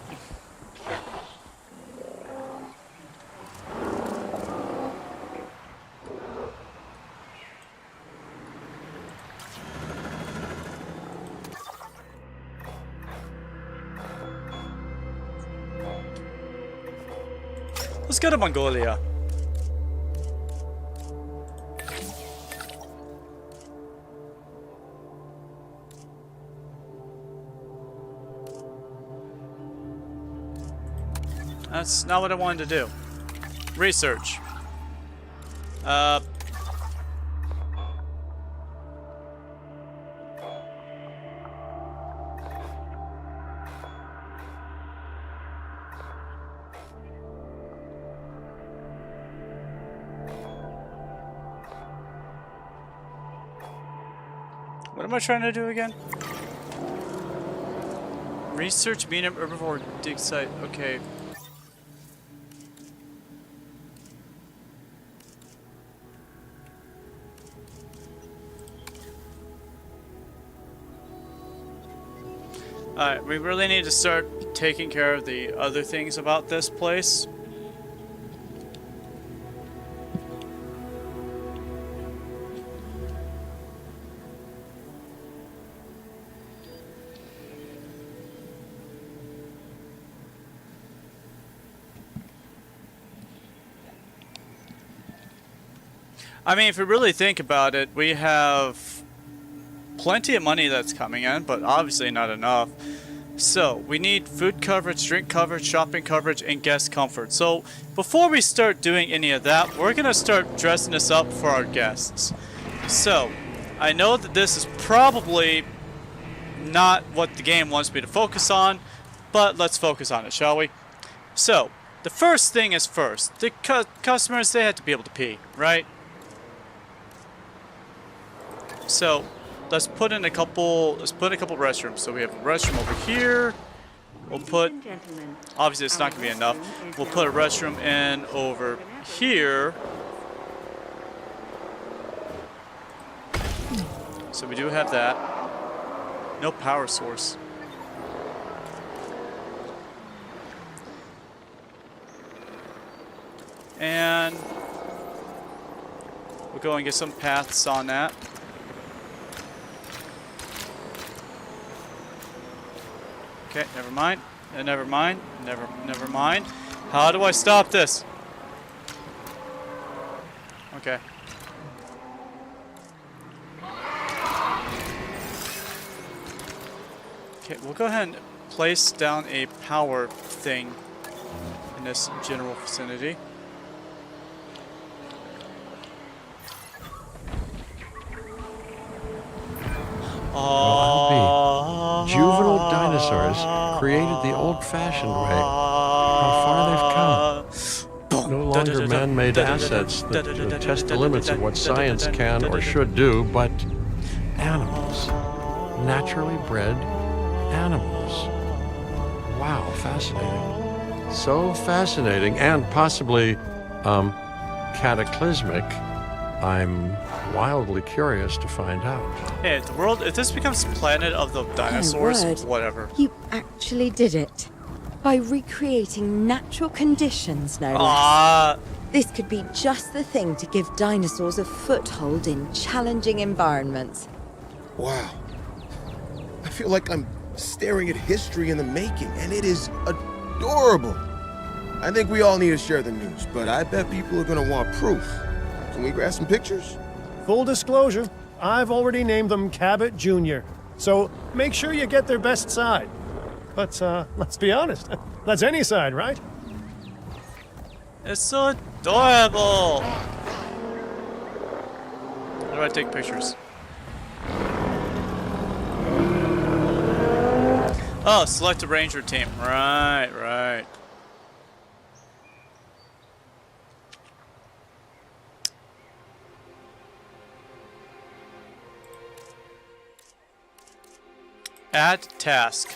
A: Let's go to Mongolia. That's not what I wanted to do. Research. What am I trying to do again? Research medium herbivore dig site. Okay. Alright, we really need to start taking care of the other things about this place. I mean, if you really think about it, we have plenty of money that's coming in, but obviously not enough. So, we need food coverage, drink coverage, shopping coverage, and guest comfort. So, before we start doing any of that, we're going to start dressing this up for our guests. So, I know that this is probably not what the game wants me to focus on, but let's focus on it, shall we? So, the first thing is first. The customers, they have to be able to pee, right? So, let's put in a couple restrooms. So we have a restroom over here. We'll put, obviously it's not going to be enough. We'll put a restroom in over here. So we do have that. No power source. And we'll go and get some paths on that. Okay, never mind. Never mind. Never mind. How do I stop this? Okay. Okay, we'll go ahead and place down a power thing in this general vicinity.
B: Juvenile dinosaurs created the old-fashioned way. How far they've come. No longer man-made assets that test the limits of what science can or should do, but animals. Naturally bred animals. Wow, fascinating. So fascinating and possibly, cataclysmic. I'm wildly curious to find out.
A: Hey, if this becomes planet of the dinosaurs, whatever.
E: You actually did it. By recreating natural conditions, no
A: less.
E: This could be just the thing to give dinosaurs a foothold in challenging environments.
L: Wow. I feel like I'm staring at history in the making, and it is adorable. I think we all need to share the news, but I bet people are gonna want proof. Can we grab some pictures?
C: Full disclosure, I've already named them Cabot Jr., so make sure you get their best side. But let's be honest, that's any side, right?
A: It's so adorable! How do I take pictures? Oh, select a ranger team. Right. Add task.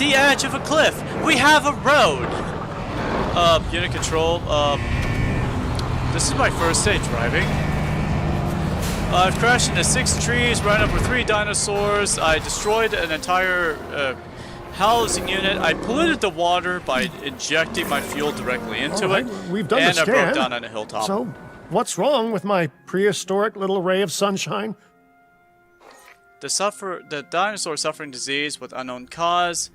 A: the edge of a cliff. We have a road. Unit control. This is my first day driving. I've crashed into 6 trees, ran over 3 dinosaurs. I destroyed an entire housing unit. I polluted the water by injecting my fuel directly into it.
C: We've done
A: and
C: the
A: I
C: scan.
A: broke down on a hilltop.
C: So, what's wrong with my prehistoric little ray of sunshine?
A: The dinosaur suffering disease with unknown cause.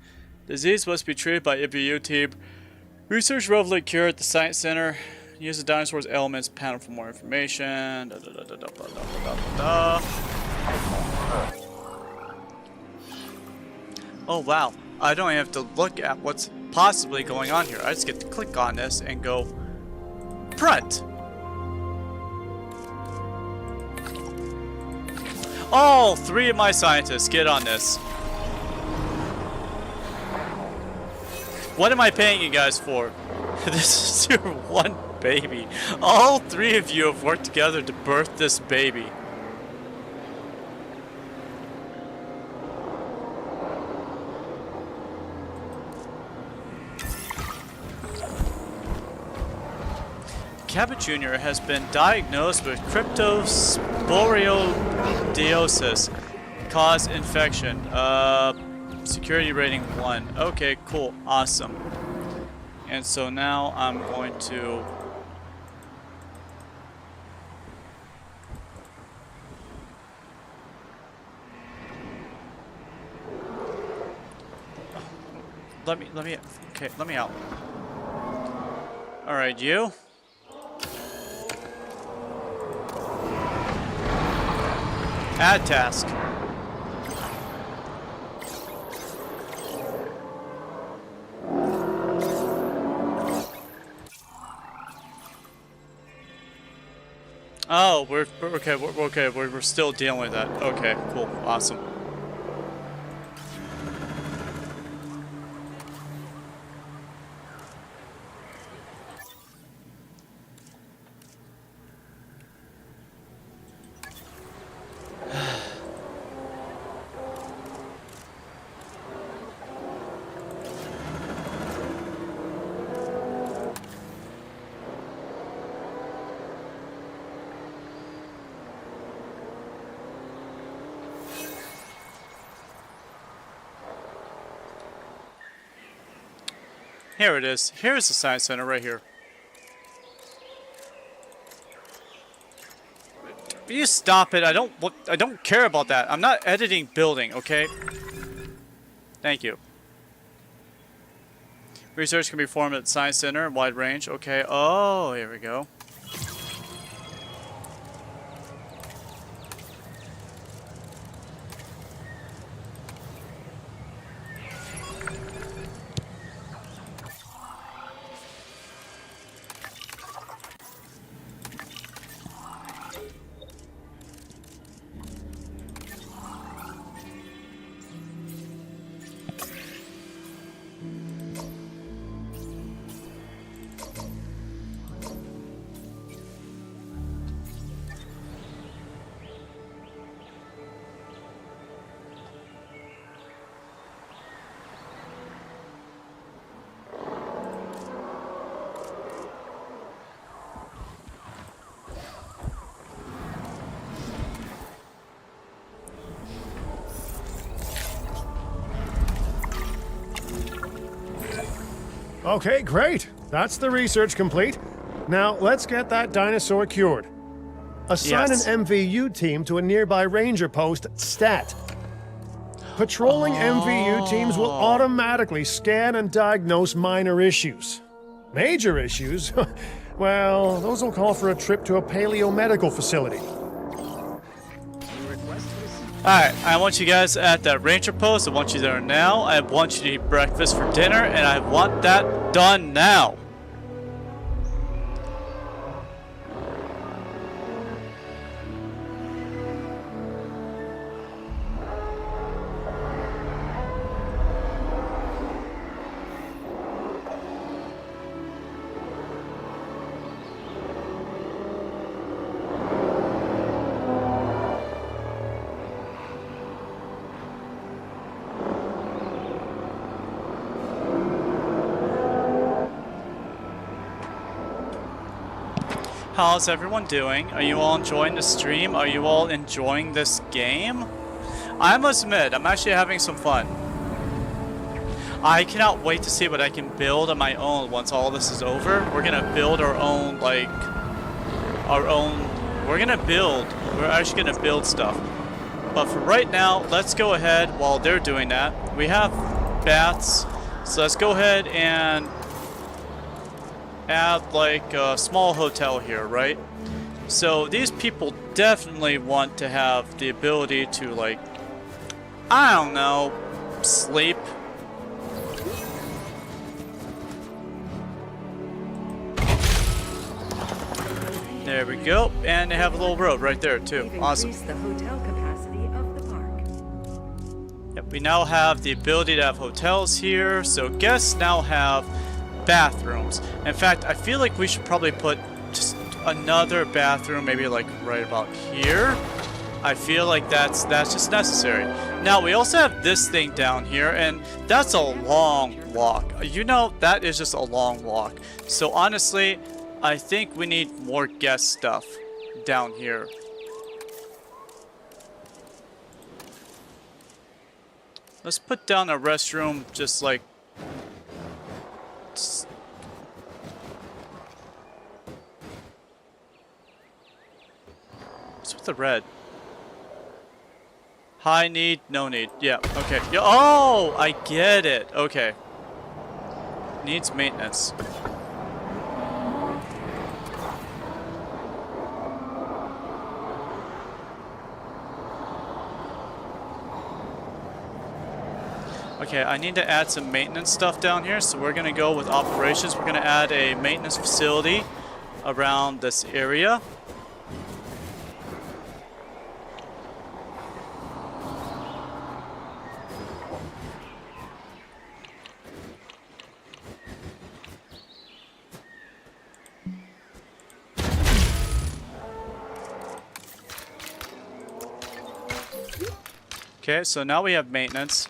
A: Disease must be treated by IBU team. Research relevant cure at the Science Center. Use the dinosaur's elements panel for more information. Oh wow, I don't even have to look at what's possibly going on here. I just get to click on this and go print. All 3 of my scientists get on this. What am I paying you guys for? This is your one baby. All 3 of you have worked together to birth this baby. Cabot Jr. has been diagnosed with cryptosporidiosis, cause infection. Security rating 1. Okay, cool, awesome. And so now I'm going to let me okay, let me out. All right, you. Add task. Oh, we're okay. We're still dealing with that. Okay, cool, awesome. Here it is. Here's the Science Center right here. Will you stop it? I don't care about that. I'm not editing building, okay? Thank you. Research can be performed at the Science Center in wide range. Okay. Oh, here we go.
C: Okay, great. That's the research complete. Now, let's get that dinosaur cured. Assign
A: Yes.
C: an MVU team to a nearby ranger post, Stat. Patrolling MVU teams will automatically scan and diagnose minor issues. Major issues? Well, those will call for a trip to a paleomedical facility.
A: Alright, I want you guys at that ranger post. I want you there now. I want you to eat breakfast for dinner, and I want that done now. How's everyone doing? Are you all enjoying the stream? Are you all enjoying this game? I must admit, I'm actually having some fun. I cannot wait to see what I can build on my own once all this is over. We're gonna build our own, like, we're actually gonna build stuff. But for right now, let's go ahead while they're doing that. We have baths, so let's go ahead and add like a small hotel here, right? So these people definitely want to have the ability to, like, I don't know, sleep. There we go, and they have a little road right there too. Awesome.
J: The hotel capacity of the park.
A: Yep, we now have the ability to have hotels here, so guests now have bathrooms. In fact, I feel like we should probably put just another bathroom, maybe like right about here. I feel like that's just necessary. Now we also have this thing down here, and that's a long walk. You know, that is just a long walk. So honestly, I think we need more guest stuff down here. Let's put down a restroom just like... What's with the red? High need, no need. Yeah, okay. Yeah, oh, I get it. Okay. Needs maintenance. Okay, I need to add some maintenance stuff down here, so we're going to go with operations. We're going to add a maintenance facility around this area. Okay, so now we have maintenance.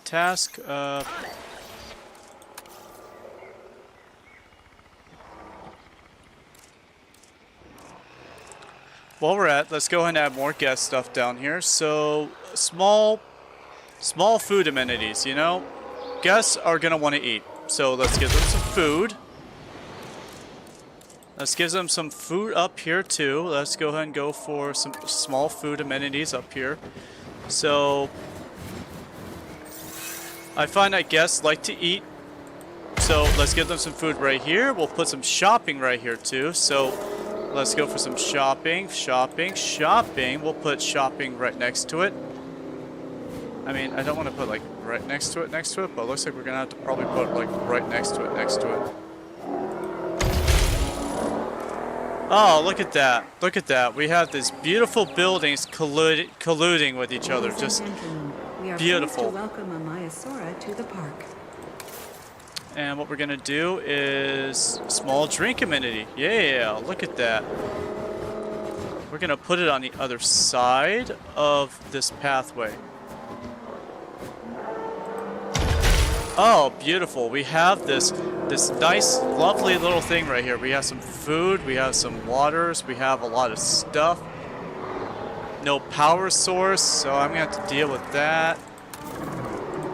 A: Task. While we're at, let's go ahead and add more guest stuff down here. So, small food amenities, you know? Guests are gonna want to eat. So let's give them some food. Let's give them some food up here too. Let's go ahead and go for some small food amenities up here. So, I find that guests like to eat, so let's give them some food right here. We'll put some shopping right here too. So let's go for some shopping. We'll put shopping right next to it. I mean, I don't want to put like right next to it, but it looks like we're gonna have to probably put like right next to it. Oh, look at that. Look at that. We have these beautiful buildings colluding with each other. Just beautiful.
J: To welcome a Myosora to the park.
A: And what we're gonna do is small drink amenity. Yeah, look at that. We're gonna put it on the other side of this pathway. Oh, beautiful. We have this nice, lovely little thing right here. We have some food, we have some waters, we have a lot of stuff. No power source, so I'm gonna have to deal with that.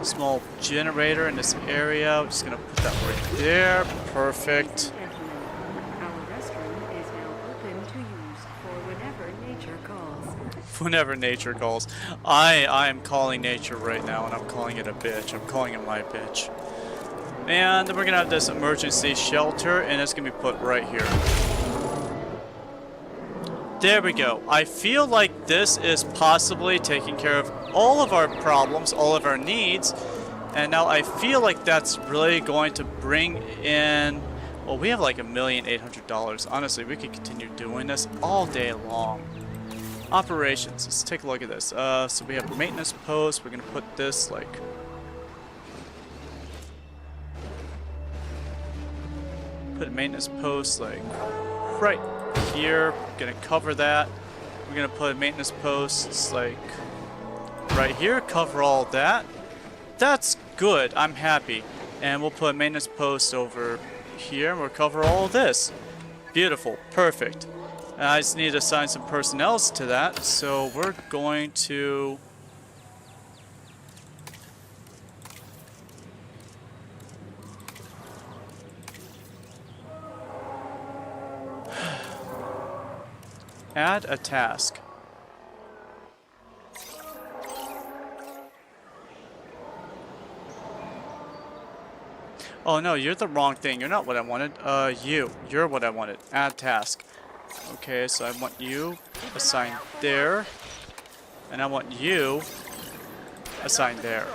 A: Small generator in this area. I'm just gonna put that right there. Perfect.
J: Our restroom is now open to use for whenever nature calls.
A: Whenever nature calls. I am calling nature right now, and I'm calling it a bitch. I'm calling it my bitch. And then we're gonna have this emergency shelter, and it's gonna be put right here. There we go. I feel like this is possibly taking care of all of our problems, all of our needs, and now I feel like that's really going to bring in, well, we have like $1,800,000. Honestly, we could continue doing this all day long. Operations. Let's take a look at this. So we have maintenance post. We're gonna put this like put a maintenance post like right here. Gonna cover that. We're gonna put maintenance posts like right here. Cover all that. That's good. I'm happy. And we'll put a maintenance post over here, and we'll cover all of this. Beautiful. Perfect. I just need to assign some personnel to that, so we're going to... add a task. Oh no, you're the wrong thing. You're not what I wanted. You're what I wanted. Add task. Okay, so I want you assigned there. And I want you assigned there.